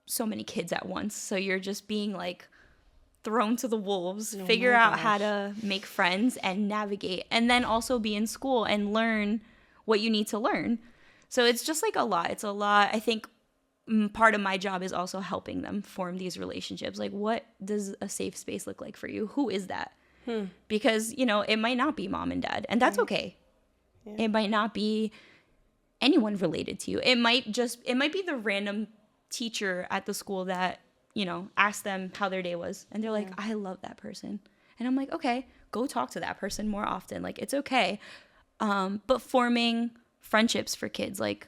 so many kids at once. So you're just being like thrown to the wolves, figure my out how gosh. to make friends and navigate, and then also be in school and learn what you need to learn. So it's just like a lot. It's a lot. I think part of my job is also helping them form these relationships. Like, what does a safe space look like for you? Who is that? Because, you know, it might not be mom and dad, and that's okay. It might not be anyone related to you. It might be the random teacher at the school that, you know, asked them how their day was, and they're like, I love that person. And I'm like, okay, go talk to that person more often. Like, it's okay. But forming friendships for kids, like,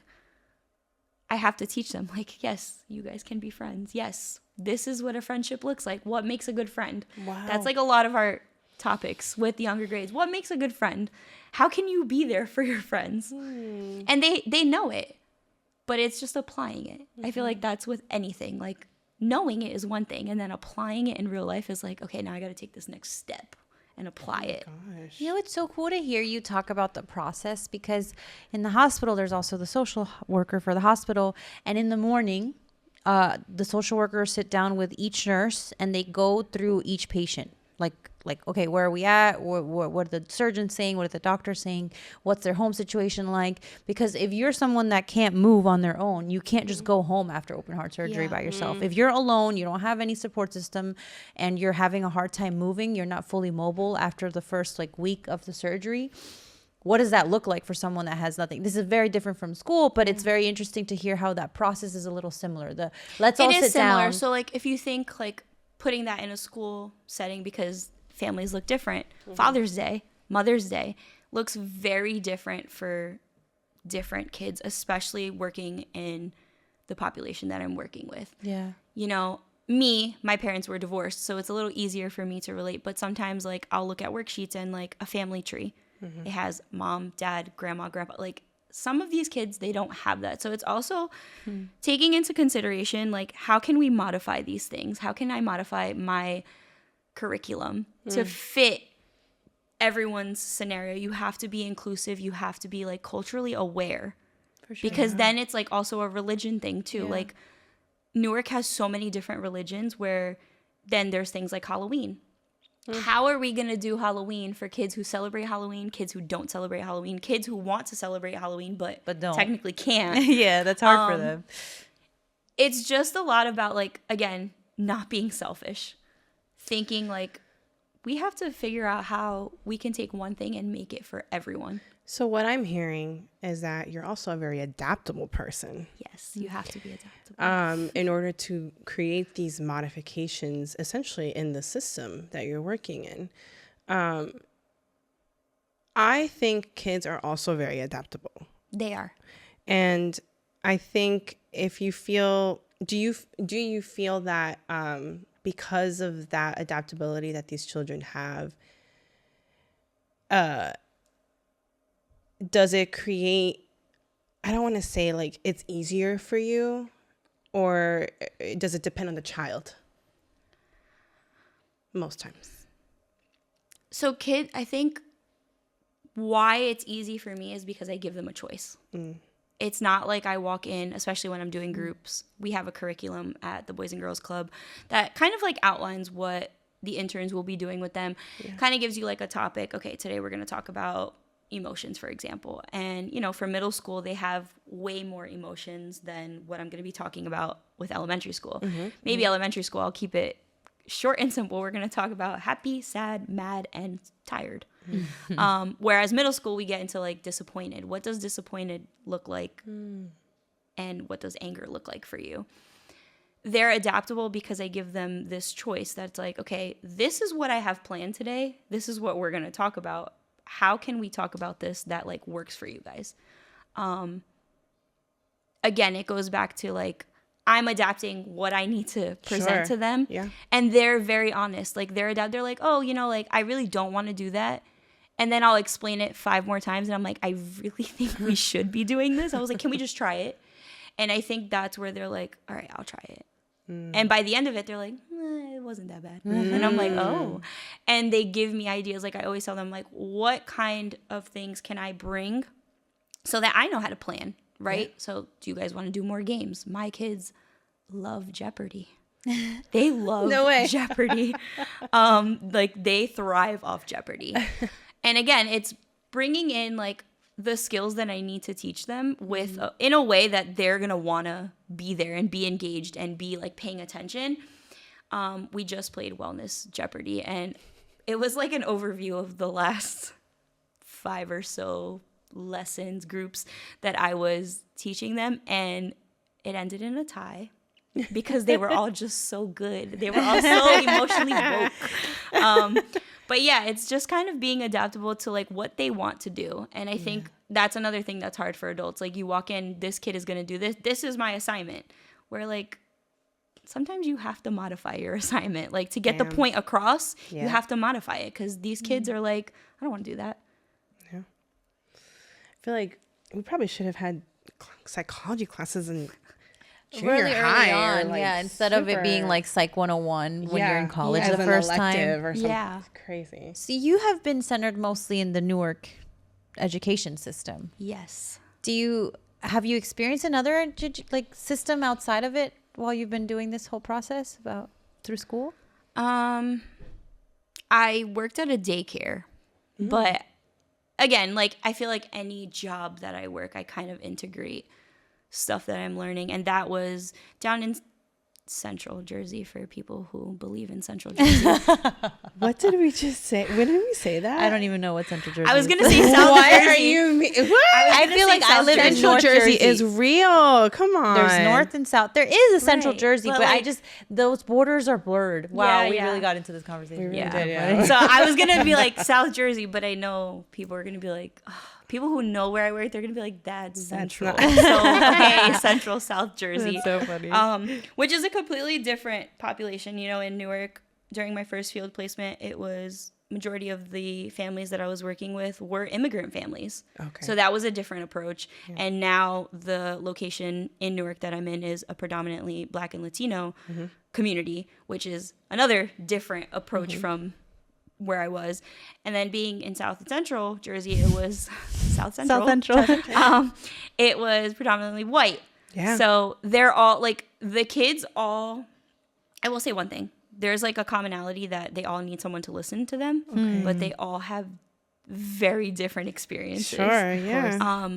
I have to teach them, like, yes, you guys can be friends. Yes, this is what a friendship looks like. What makes a good friend? Wow. That's like a lot of our topics with younger grades. What makes a good friend? How can you be there for your friends? And they know it, but it's just applying it. I feel like that's with anything. Like, knowing it is one thing, and then applying it in real life is like, okay, now I got to take this next step and apply it. Gosh. You know, it's so cool to hear you talk about the process, because in the hospital, there's also the social worker for the hospital. And in the morning, the social workers sit down with each nurse and they go through each patient. Like, okay, where are we at? What are the surgeons saying? What are the doctors saying? What's their home situation like? Because if you're someone that can't move on their own, you can't just go home after open heart surgery Yeah. by yourself. If you're alone, you don't have any support system, and you're having a hard time moving, you're not fully mobile after the first like week of the surgery. What does that look like for someone that has nothing? This is very different from school, but it's very interesting to hear how that process is a little similar. Let's all It is sit similar. down. So, like, if you think like putting that in a school setting, because families look different. Father's Day, Mother's Day looks very different for different kids, especially working in the population that I'm working with. Yeah. You know, my parents were divorced, so it's a little easier for me to relate. But sometimes, like, I'll look at worksheets and like a family tree. It has mom, dad, grandma, grandpa. Like, some of these kids, they don't have that. So it's also taking into consideration, like, how can we modify these things? How can I modify my curriculum to fit everyone's scenario? You have to be inclusive. You have to be like culturally aware, For sure. because then it's like also a religion thing too. Like, Newark has so many different religions, where then there's things like Halloween. How are we going to do Halloween for kids who celebrate Halloween, kids who don't celebrate Halloween, kids who want to celebrate Halloween but don't. technically can't? Yeah, that's hard for them. It's just a lot about, like, again, not being selfish. Thinking like, we have to figure out how we can take one thing and make it for everyone. So what I'm hearing is that you're also a very adaptable person. Yes, you have to be adaptable. In order to create these modifications essentially in the system that you're working in. I think kids are also very adaptable. They are. And I think if you feel, do you feel that because of that adaptability that these children have, does it create, I don't want to say like it's easier for you, or does it depend on the child? Most times. So I think why it's easy for me is because I give them a choice. It's not like I walk in, especially when I'm doing groups. We have a curriculum at the Boys and Girls Club that kind of like outlines what the interns will be doing with them. Kind of gives you like a topic. Okay, today we're going to talk about emotions, for example. And, you know, for middle school, they have way more emotions than what I'm going to be talking about with elementary school. Maybe elementary school, I'll keep it short and simple. We're going to talk about happy, sad, mad, and tired. Whereas middle school, we get into like disappointed. What does disappointed look like? And what does anger look like for you? They're adaptable because I give them this choice that's like, okay, this is what I have planned today. This is what we're going to talk about. How can we talk about this that like works for you guys? Again, it goes back to like, I'm adapting what I need to present to them. And they're very honest. Like they're like, oh, you know, like I really don't want to do that. And then I'll explain it 5 more times. And I'm like, I really think we should be doing this. I was like, can we just try it? And I think that's where they're like, all right, I'll try it. And by the end of it, they're like, it wasn't that bad. And I'm like, oh. And they give me ideas. Like I always tell them, like, what kind of things can I bring so that I know how to plan, right? So do you guys want to do more games? My kids love Jeopardy. They love Jeopardy. Like they thrive off Jeopardy. And again, it's bringing in like the skills that I need to teach them with in a way that they're going to want to be there and be engaged and be like paying attention. We just played Wellness Jeopardy, and it was like an overview of the last 5 or so lessons groups that I was teaching them, and it ended in a tie because they were all just so good. They were all so emotionally woke. But yeah, it's just kind of being adaptable to like what they want to do. And I think that's another thing that's hard for adults. Like you walk in, this kid is going to do this. This is my assignment. Where like sometimes you have to modify your assignment. Like to get the point across, you have to modify it because these kids are like, I don't want to do that. Yeah. I feel like we probably should have had psychology classes in junior really high early on, like instead of it being like Psych 101 when you're in college as the an first elective time. or something. It's crazy. So you have been centered mostly in the Newark education system. Yes. Have you experienced another like system outside of it while you've been doing this whole process through school? I worked at a daycare, but again, like I feel like any job that I work, I kind of integrate stuff that I'm learning, and that was down in Central Jersey for people who believe in Central Jersey. What did we just say? When did we say that? I don't even know what Central Jersey I was is. going to say South Why Jersey. are you? What? I feel like I live in Central North Jersey Jersey. is real. Come on. There's North and South. There is a Central Right. Jersey, But but like, those borders are blurred. Wow, Yeah, we yeah. really got into this conversation. We really Yeah. did, yeah. So I was going to be like South Jersey, but I know people are going to be like, oh, people who know where I work, they're going to be like, that's Central. not- So, okay, Central South Jersey. That's so funny. Which is a completely different population. You know, in Newark, during my first field placement, it was majority of the families that I was working with were immigrant families. Okay. So that was a different approach. Yeah. And now the location in Newark that I'm in is a predominantly Black and Latino community, which is another different approach from where I was. And then being in South and Central Jersey, it was South Central. It was predominantly white. Yeah. So they're all like the kids all, I will say one thing. There's like a commonality that they all need someone to listen to them, but they all have very different experiences. Sure, yeah.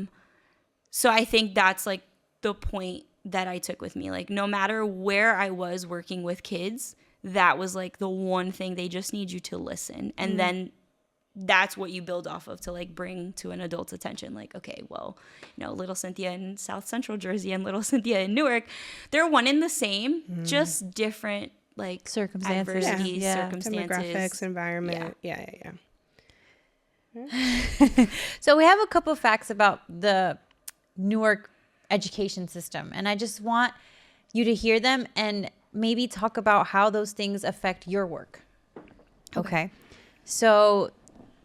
So I think that's like the point that I took with me. Like no matter where I was working with kids, that was like the one thing. They just need you to listen. And then that's what you build off of to like bring to an adult's attention. Like, okay, well, you know, little Cynthia in South Central Jersey and little Cynthia in Newark, they're one in the same, just different like Circumstances. adversities, circumstances. Demographics, environment. Yeah. So we have a couple of facts about the Newark education system, and I just want you to hear them and maybe talk about how those things affect your work. Okay. So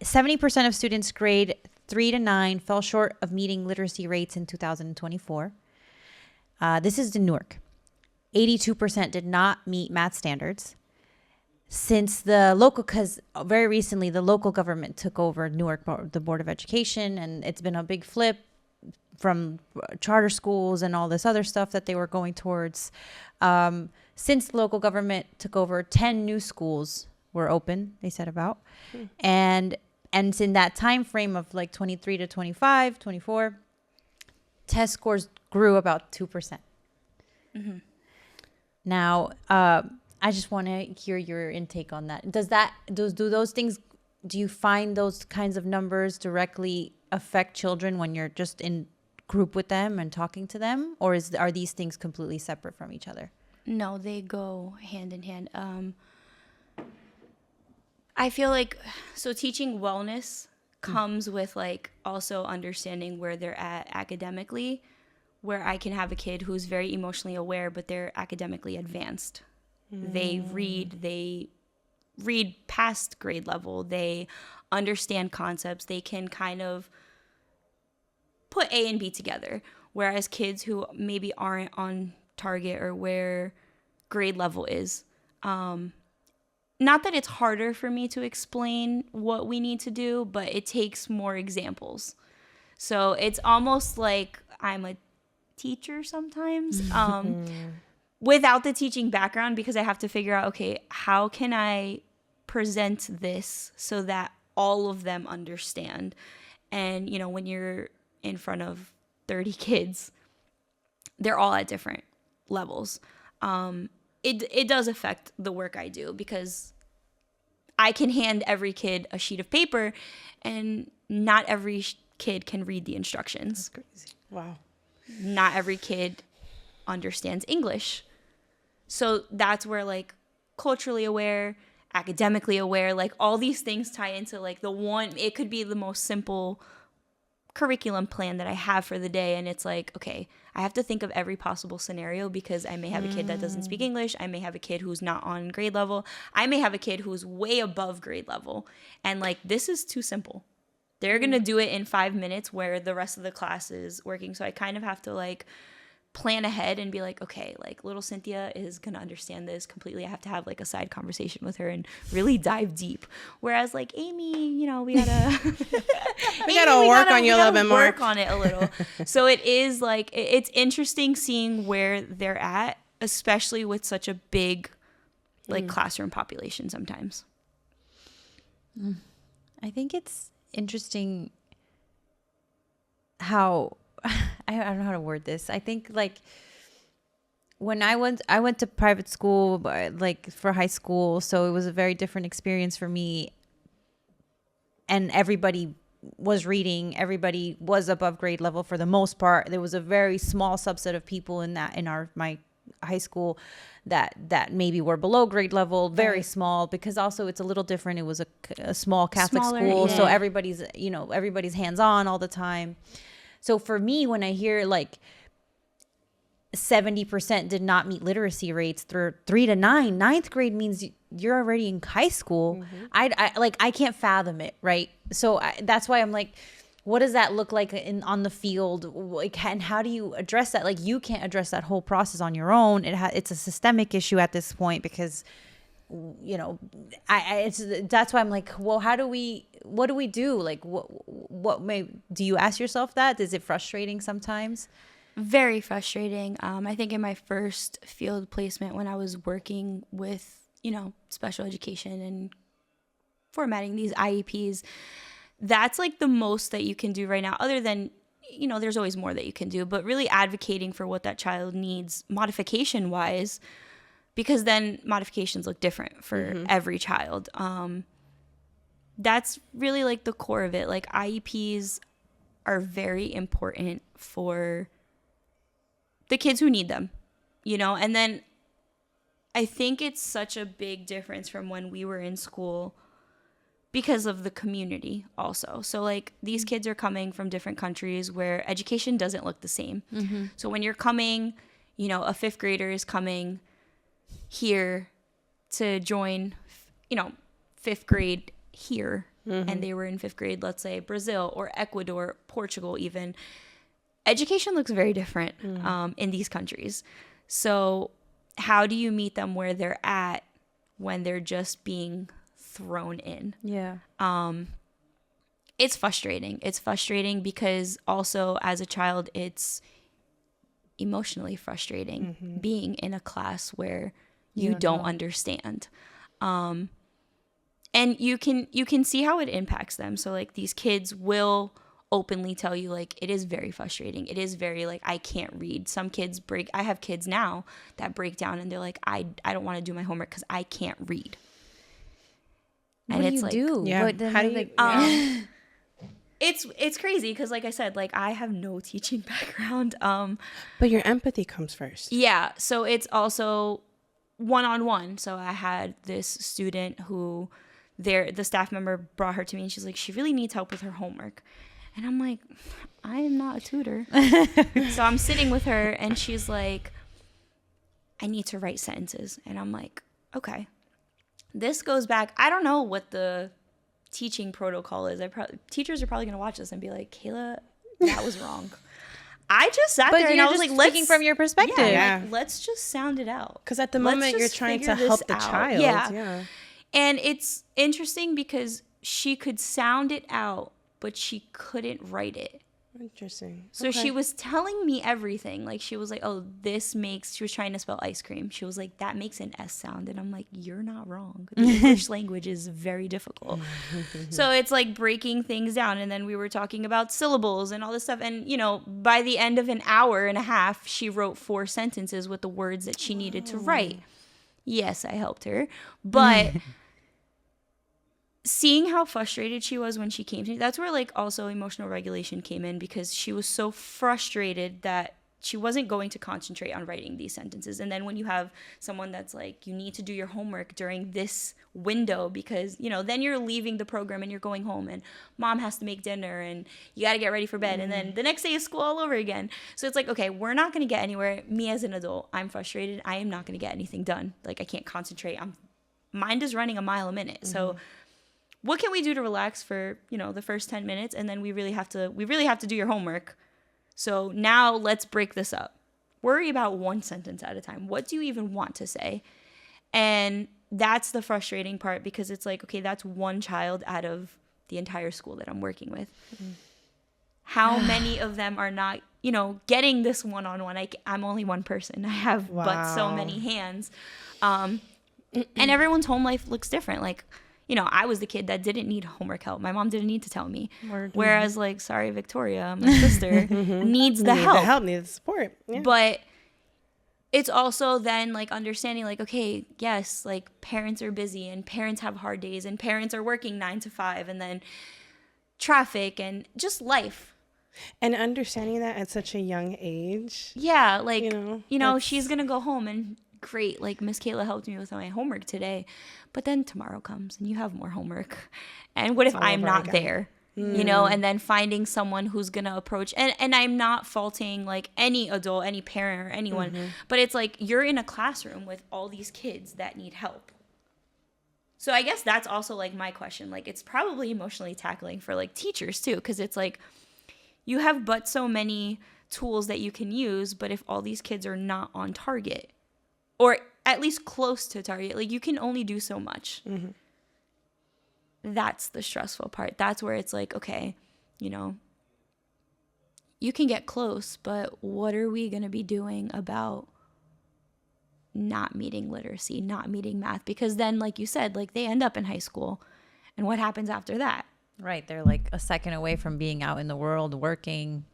70% of students grade 3 to 9 fell short of meeting literacy rates in 2024. This is in Newark. 82% did not meet math standards. Since because very recently the local government took over Newark, the Board of Education, and it's been a big flip from charter schools and all this other stuff that they were going towards. Since local government took over, 10 new schools were open, they said about. And it's in that time frame of like 23 to 25, 24, test scores grew about 2%. Now, I just want to hear your intake on that. Do those things, do you find those kinds of numbers directly affect children when you're just in group with them and talking to them? Or are these things completely separate from each other? No, they go hand in hand. I feel like, so teaching wellness comes with like also understanding where they're at academically, where I can have a kid who's very emotionally aware, but they're academically advanced. They read past grade level. They understand concepts. They can kind of put A and B together. Whereas kids who maybe aren't on target or where grade level is, not that it's harder for me to explain what we need to do, but it takes more examples. So it's almost like I'm a teacher sometimes, without the teaching background, because I have to figure out, okay, how can I present this so that all of them understand? And, you know, when you're in front of 30 kids, they're all at different levels. It does affect the work I do, because I can hand every kid a sheet of paper and not every kid can read the instructions. That's crazy. Wow. Not every kid understands English. So that's where like culturally aware, academically aware, like all these things tie into like it could be the most simple curriculum plan that I have for the day. And it's like, okay, I have to think of every possible scenario, because I may have a kid that doesn't speak English. I may have a kid who's not on grade level. I may have a kid who's way above grade level. And like, this is too simple. They're going to do it in 5 minutes where the rest of the class is working. So I kind of have to like plan ahead and be like, okay, like little Cynthia is going to understand this completely. I have to have like a side conversation with her and really dive deep. Whereas like Amy, you know, we gotta work on you a little bit more. Work on it a little. So it is like, it's interesting seeing where they're at, especially with such a big like classroom population sometimes. I think it's interesting how I don't know how to word this. I think like when I went to private school, like for high school, so it was a very different experience for me. And everybody was reading, everybody was above grade level for the most part. There was a very small subset of people in my high school that maybe were below grade level, very small, because also it's a little different. It was a small Catholic school, so everybody's hands-on all the time. So for me, when I hear like 70% did not meet literacy rates through 3 to 9, ninth grade means you're already in high school. I can't fathom it, right? So that's why I'm like, what does that look like on the field? Like, and how do you address that? Like, you can't address that whole process on your own. It's a systemic issue at this point, because, you know, that's why I'm like, well, what do we do? Like, do you ask yourself that? Is it frustrating sometimes? Very frustrating. I think in my first field placement, when I was working with, you know, special education and formatting these IEPs, that's like the most that you can do right now, other than, you know, there's always more that you can do, but really advocating for what that child needs modification wise, because then modifications look different for every child. That's really like the core of it. Like, IEPs are very important for the kids who need them, you know? And then I think it's such a big difference from when we were in school, because of the community also. So like, these kids are coming from different countries where education doesn't look the same. So when you're coming, you know, a 5th grader is coming here to join, you know, 5th grade here, and they were in 5th grade, let's say Brazil or Ecuador, Portugal even. Education looks very different in these countries. So how do you meet them where they're at when they're just being thrown in? It's frustrating because also as a child, it's emotionally frustrating being in a class where you don't understand. And you can see how it impacts them. So like these kids will openly tell you like it is very frustrating. It is very like I can't read. Some kids break. I have kids now that break down and they're like I don't want to do my homework because I can't read. And what do you do? Yeah. How do you? It's crazy because like I said, like I have no teaching background. But your empathy comes first. Yeah. So it's also one-on-one. So I had this student who the staff member brought her to me and she's like, she really needs help with her homework. And I'm like, I am not a tutor. So I'm sitting with her and she's like, I need to write sentences. And I'm like, okay. This goes back, I don't know what the teaching protocol is. Teachers are probably going to watch this and be like, Kayla, that was wrong. I just sat there and I was like, speaking from your perspective. Yeah, like, let's just sound it out. Because at the moment you're trying to help the child. Yeah. And it's interesting because she could sound it out, but she couldn't write it. Interesting. So she was telling me everything. Like she was like, oh, she was trying to spell ice cream. She was like, that makes an S sound. And I'm like, you're not wrong. The English language is very difficult. So it's like breaking things down. And then we were talking about syllables and all this stuff. And, you know, by the end of an hour and a half, she wrote 4 sentences with the words that she needed to write. Yes, I helped her. But seeing how frustrated she was when she came to me, that's where like also emotional regulation came in, because she was so frustrated that she wasn't going to concentrate on writing these sentences. And then when you have someone that's like, you need to do your homework during this window because, you know, then you're leaving the program and you're going home and mom has to make dinner and you got to get ready for bed. And then the next day is school all over again. So it's like, okay, we're not going to get anywhere. Me as an adult, I'm frustrated. I am not going to get anything done. Like I can't concentrate. Mind is running a mile a minute. So what can we do to relax for, you know, the first 10 minutes? And then we really have to do your homework. So now let's break this up. Worry about one sentence at a time. What do you even want to say? And that's the frustrating part, because it's like, okay, that's one child out of the entire school that I'm working with. How many of them are not, you know, getting this one-on-one? I'm only one person. I have but so many hands. And everyone's home life looks different. Like, you know, I was the kid that didn't need homework help. My mom didn't need to tell me. Whereas, like, sorry, Victoria, my sister, needs the help. Needs the support. Yeah. But it's also then, like, understanding, like, okay, yes, like, parents are busy and parents have hard days and parents are working 9 to 5 and then traffic and just life. And understanding that at such a young age. Yeah, like, you know she's going to go home and great, like Miss Kayla helped me with my homework today, but then tomorrow comes and you have more homework, and what if I'm not there, you know? And then finding someone who's gonna approach, and I'm not faulting like any adult, any parent or anyone, but it's like you're in a classroom with all these kids that need help. So I guess that's also like my question, like it's probably emotionally tackling for like teachers too, because it's like you have but so many tools that you can use, but if all these kids are not on target, or at least close to target, like you can only do so much. That's the stressful part. That's where it's like, okay, you know, you can get close, but what are we going to be doing about not meeting literacy, not meeting math? Because then, like you said, like they end up in high school, and what happens after that? Right. They're like a second away from being out in the world working.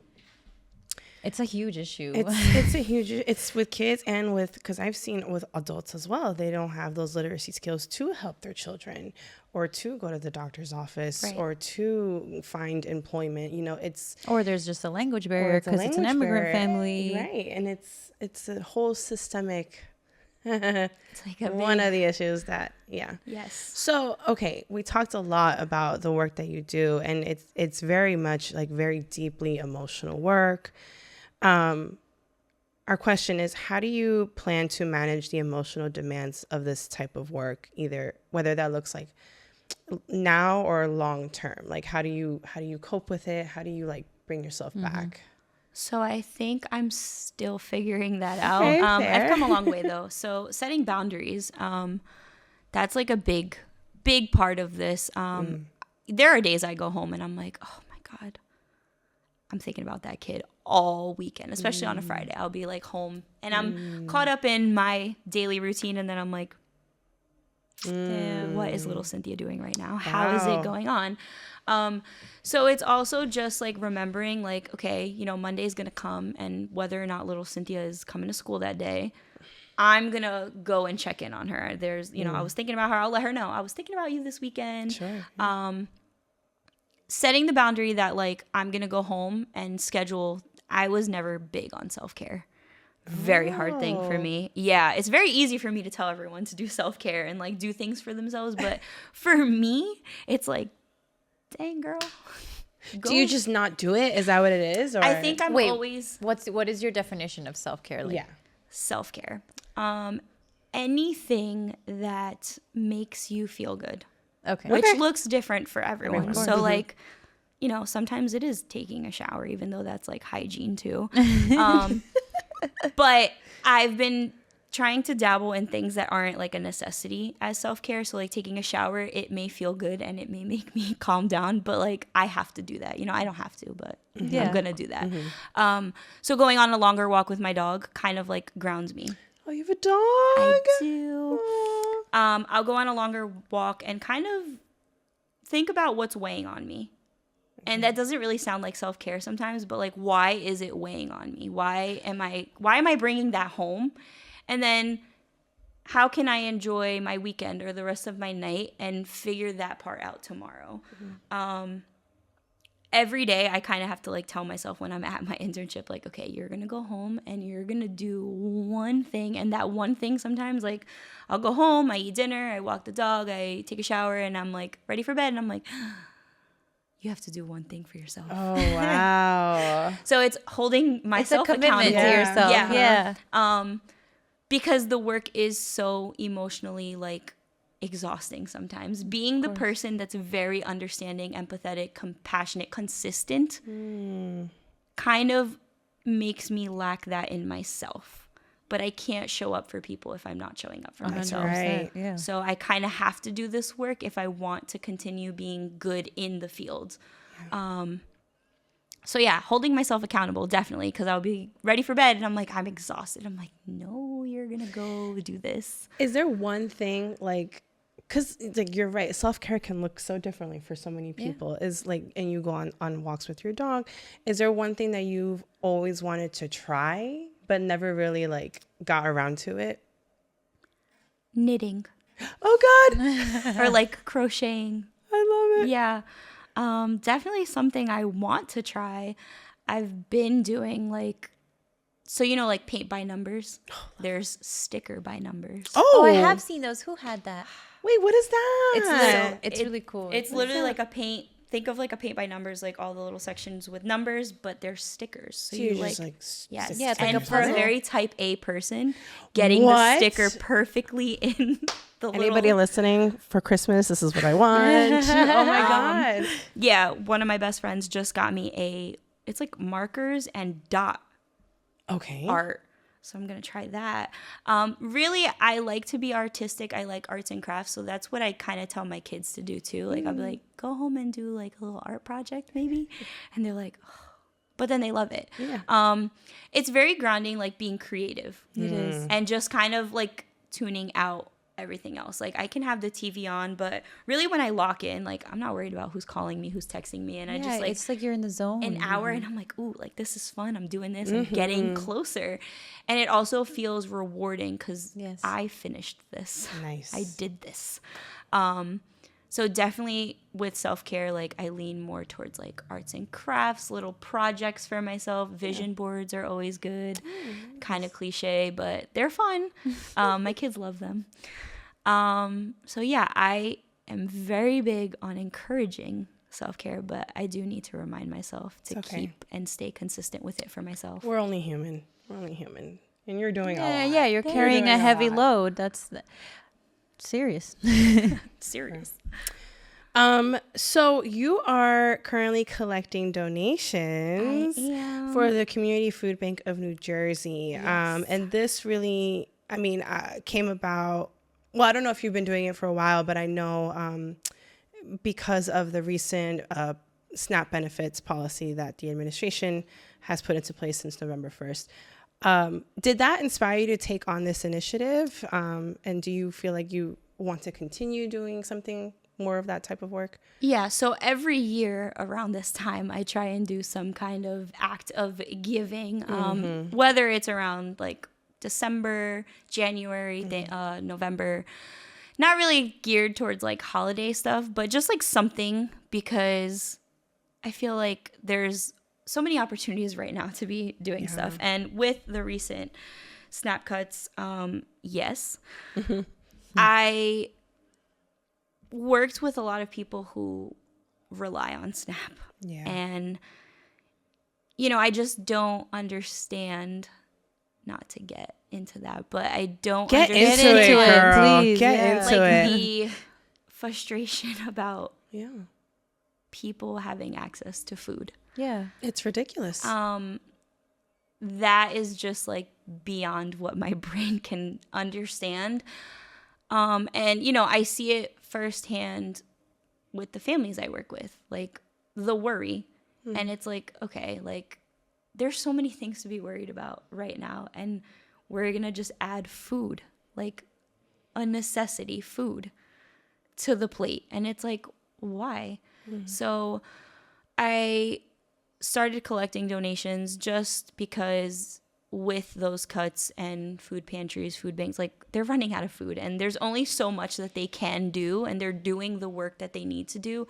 It's a huge issue. It's with kids and because I've seen with adults as well. They don't have those literacy skills to help their children or to go to the doctor's office or to find employment. You know, or there's just a language barrier because it's an immigrant family. Right. And it's a whole systemic, it's like one of the issues that, Yes. So, okay, we talked a lot about the work that you do, and it's very much like very deeply emotional work. Our question is, how do you plan to manage the emotional demands of this type of work, either whether that looks like now or long term? Like, how do you cope with it? How do you like bring yourself back? So I think I'm still figuring that out. Okay, I've come a long way though. So setting boundaries, that's like a big part of this. There are days I go home and I'm like, oh my God, I'm thinking about that kid all weekend, especially on a Friday. I'll be like home and I'm caught up in my daily routine, and then I'm like, what is little Cynthia doing right now? How is it going on? So it's also just like remembering like, okay, you know, Monday's going to come, and whether or not little Cynthia is coming to school that day, I'm going to go and check in on her. There's, you know, I was thinking about her. I'll let her know. I was thinking about you this weekend. Sure. Setting the boundary that like, I'm going to go home and schedule. I was never big on self-care. Very hard thing for me. Yeah, it's very easy for me to tell everyone to do self-care and like do things for themselves, but for me, it's like, dang girl. Do you just not do it? Is that what it is? Or? I think I'm always What is your definition of self-care? Like? Yeah. Self-care. Anything that makes you feel good. Okay. Which looks different for everyone. So like, you know, sometimes it is taking a shower, even though that's like hygiene too. But I've been trying to dabble in things that aren't like a necessity as self-care. So like taking a shower, it may feel good and it may make me calm down, but like I have to do that. You know, I don't have to, but I'm going to do that. So going on a longer walk with my dog kind of like grounds me. Oh, you have a dog? I do. I'll go on a longer walk and kind of think about what's weighing on me. And that doesn't really sound like self-care sometimes, but like, why is it weighing on me? Why am I bringing that home? And then how can I enjoy my weekend or the rest of my night and figure that part out tomorrow? Every day I kind of have to like tell myself when I'm at my internship, like, okay, you're going to go home and you're going to do one thing. And that one thing sometimes, like, I'll go home, I eat dinner, I walk the dog, I take a shower, and I'm like ready for bed. And I'm like, you have to do one thing for yourself. Oh, wow. So it's holding myself commitment accountable to yourself. Yeah. Because the work is so emotionally like exhausting sometimes. Being the person that's very understanding, empathetic, compassionate, consistent kind of makes me lack that in myself. But I can't show up for people if I'm not showing up for myself. Right. Yeah. So I kind of have to do this work if I want to continue being good in the field. So yeah, holding myself accountable, definitely, because I'll be ready for bed and I'm like, I'm exhausted. I'm like, no, you're going to go do this. Is there one thing like, because like you're right, self-care can look so differently for so many people. Is like, and you go on walks with your dog. Is there one thing that you've always wanted to try but never really like got around to it? Knitting. Oh God. Or like crocheting. I love it. Yeah. Definitely something I want to try. I've been doing like, so you know, like paint by numbers. There's sticker by numbers. Oh, I have seen those. Who had that? Wait, what is that? It's really cool. It's literally like a paint. Think of like a paint by numbers, like all the little sections with numbers, but they're stickers. So you like, yes, Yeah, it's like and a for a puzzle. very type A person, getting What? the sticker perfectly in the Anybody little, listening for Christmas? This is what I want. Oh my God. yeah, one of my best friends just got me it's like markers and dot Okay. art. So I'm going to try that. Really, I like to be artistic. I like arts and crafts. So that's what I kind of tell my kids to do too. Like I'll be like, go home and do like a little art project maybe. And they're like, oh. But then they love it. Yeah. It's very grounding, like being creative. It is. And just kind of like tuning out everything else. Like I can have the TV on, but really when I lock in, like I'm not worried about who's calling me, who's texting me. And I just like, it's like you're in the zone. an hour and I'm like, ooh, like this is fun. I'm doing this. I'm getting closer. And it also feels rewarding because I finished this. Nice. I did this. So definitely with self-care, like I lean more towards like arts and crafts, little projects for myself. Vision boards are always good. Kind of cliche, but they're fun. My kids love them. So yeah, I am very big on encouraging self-care, but I do need to remind myself to keep and stay consistent with it for myself. We're only human. And you're doing a lot. Yeah, you're carrying a heavy load. That's serious. Serious. So you are currently collecting donations for the Community Food Bank of New Jersey. And this really, came about, well, I don't know if you've been doing it for a while, but I know because of the recent SNAP benefits policy that the administration has put into place since November 1st. Did that inspire you to take on this initiative? And do you feel like you want to continue doing something more of that type of work? Yeah, so every year around this time, I try and do some kind of act of giving, whether it's around like December, January, November. Not really geared towards like holiday stuff, but just like something, because I feel like there's so many opportunities right now to be doing stuff. And with the recent SNAP cuts, yes, I worked with a lot of people who rely on SNAP. Yeah. And, you know, I just don't understand, not to get into that, but I don't Get understand into it, girl. please. Get Yeah. into like it. the frustration about Yeah. people having access to food. Yeah. It's ridiculous. That is just like beyond what my brain can understand. And, you know, I see it firsthand with the families I work with, like the worry. And it's like, okay, like there's so many things to be worried about right now. And we're going to just add food, like a necessity, food to the plate. And it's like, why? So I started collecting donations just because with those cuts and food pantries, food banks, like they're running out of food and there's only so much that they can do and they're doing the work that they need to do.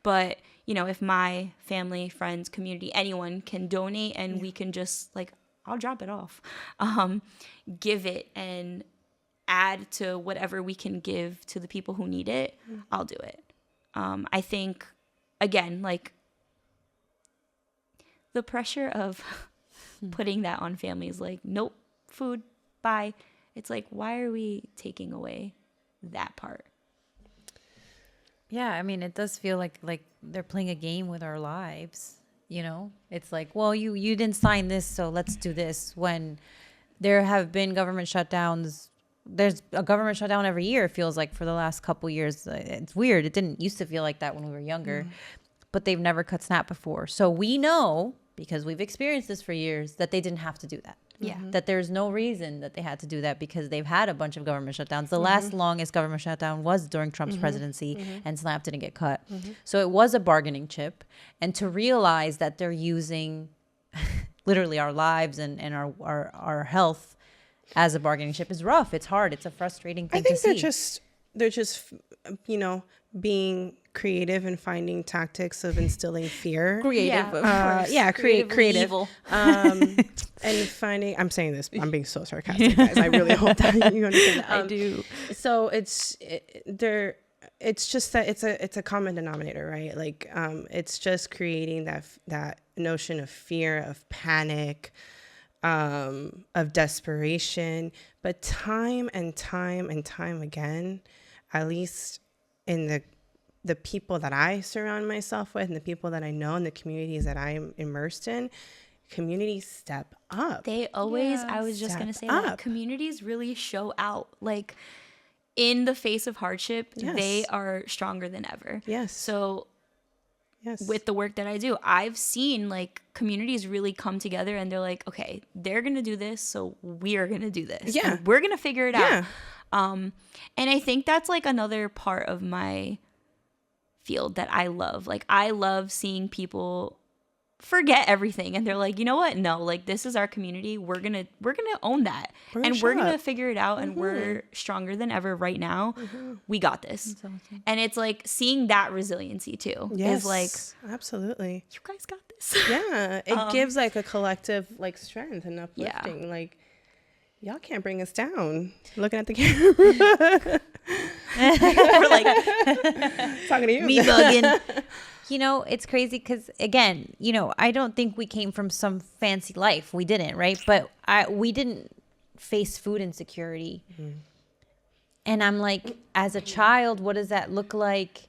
But, you know, if my family, friends, community, anyone can donate and we can just like, I'll drop it off, give it and add to whatever we can give to the people who need it, I'll do it. I think, again, like the pressure of putting that on families, like, nope, food, bye. It's like, why are we taking away that part? Yeah, I mean, it does feel like they're playing a game with our lives, you know? It's like, well, you didn't sign this, so let's do this. When there have been government shutdowns, there's a government shutdown every year, it feels like, for the last couple years. It's weird. It didn't used to feel like that when we were younger, but they've never cut SNAP before. So we know, because we've experienced this for years, that they didn't have to do that. Yeah. That there's no reason that they had to do that because they've had a bunch of government shutdowns. The last longest government shutdown was during Trump's presidency, and SNAP didn't get cut. So it was a bargaining chip. And to realize that they're using literally our lives and our health as a bargaining chip is rough. It's hard. It's a frustrating thing to see. I think they're just, you know, being creative and finding tactics of instilling fear. Creative, creative. Evil. And finding, I'm saying this, I'm being so sarcastic, guys. I really hope that you understand that. I do. So it's just that it's a common denominator, right? Like, it's just creating that notion of fear, of panic, of desperation. But time and time and time again, at least in the people that I surround myself with and the people that I know and the communities that I'm immersed in, communities step up. They always, I was just going to say that communities really show out. Like, in the face of hardship, they are stronger than ever. Yes. So with the work that I do, I've seen like communities really come together and they're like, okay, they're going to do this, so we are going to do this. Yeah. And we're going to figure it out. And I think that's like another part of my field that I love. Like, I love seeing people forget everything and they're like, you know what? No, like, this is our community. We're gonna own that. We're gonna figure it out, and we're stronger than ever right now. We got this. Awesome. And it's like seeing that resiliency too. Yes, is like, absolutely. You guys got this. Yeah. It gives like a collective like strength and uplifting. Like, y'all can't bring us down. Looking at the camera. We're like talking to you. Me bugging. You know, it's crazy because, again, you know, I don't think we came from some fancy life. We didn't, right? But we didn't face food insecurity. And I'm like, as a child, what does that look like?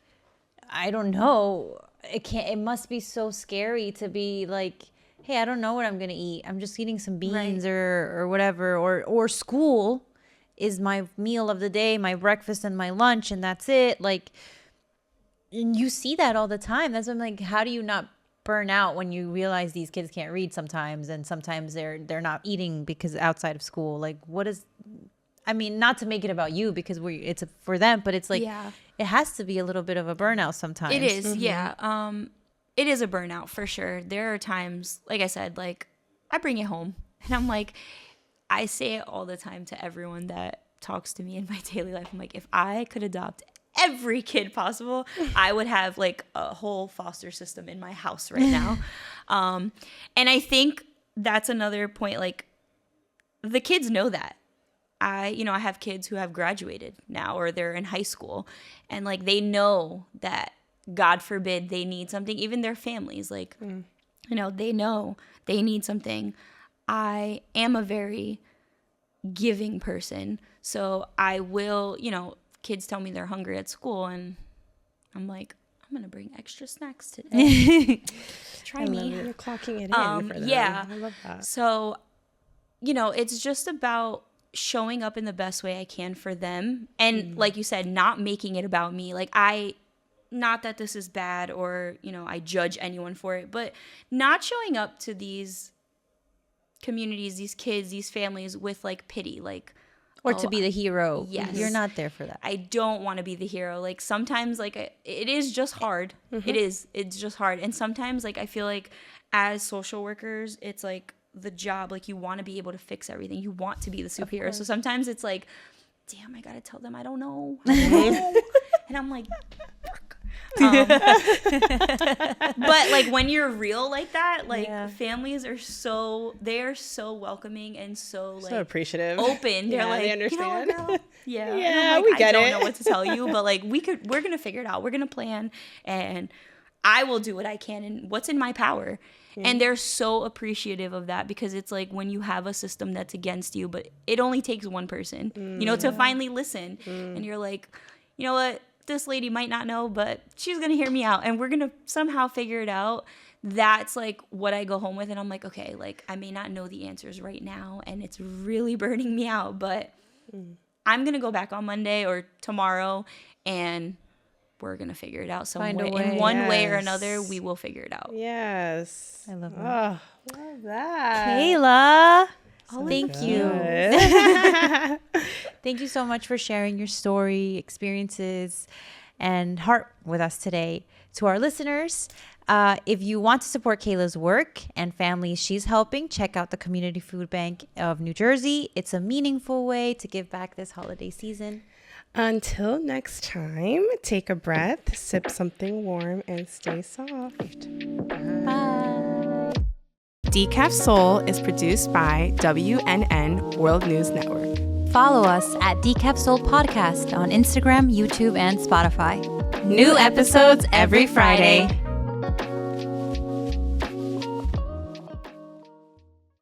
I don't know. It must be so scary to be like, hey, I don't know what I'm going to eat. I'm just eating some beans or whatever. Or school is my meal of the day, my breakfast and my lunch, and that's it. Like, and you see that all the time. That's what I'm like, how do you not burn out when you realize these kids can't read sometimes, and sometimes they're not eating because outside of school? Like, what is, I mean, not to make it about you because it's for them, but it's like, it has to be a little bit of a burnout sometimes. It is, yeah. It is a burnout for sure. There are times, like I said, like I bring it home and I'm like, I say it all the time to everyone that talks to me in my daily life. I'm like, if I could adopt every kid possible, I would have like a whole foster system in my house right now. And I think that's another point. Like the kids know that. I have kids who have graduated now or they're in high school and like they know that God forbid they need something, even their families, like, they know they need something. I am a very giving person. So I will, kids tell me they're hungry at school and I'm like, I'm going to bring extra snacks today. Try me. You're clocking it in for them. Yeah. I love that. So, it's just about showing up in the best way I can for them. And like you said, not making it about me. Like not that this is bad or, I judge anyone for it, but not showing up to these communities, these kids, these families with like pity, like, or to be the hero. Yes. You're not there for that. I don't want to be the hero. Like sometimes like it is just hard. It's just hard. And sometimes like I feel like as social workers, it's like the job, like you want to be able to fix everything. You want to be the superhero. So sometimes it's like, damn, I got to tell them I don't know. And I'm like, but like when you're real like that, like families are so welcoming and so like appreciative, open. They're like, they understand. Like, we get it. I don't know what to tell you, but like we're gonna figure it out. We're gonna plan, and I will do what I can and what's in my power. And they're so appreciative of that because it's like when you have a system that's against you, but it only takes one person, to finally listen. And you're like, you know what? This lady might not know, but she's going to hear me out and we're going to somehow figure it out. That's like what I go home with. And I'm like, okay, like I may not know the answers right now and it's really burning me out, but I'm going to go back on Monday or tomorrow and we're going to figure it out some way. In one way or another, we will figure it out. Yes. I love that. Oh, love that. Kayla. So thank you. Thank you so much for sharing your story, experiences, and heart with us today. To our listeners, if you want to support Kayla's work and families she's helping, check out the Community Food Bank of New Jersey. It's a meaningful way to give back this holiday season. Until next time, take a breath, sip something warm, and stay soft. Bye. Decaf Soul is produced by WNN World News Network. Follow us at Decaf Soul Podcast on Instagram, YouTube, and Spotify. New episodes every Friday.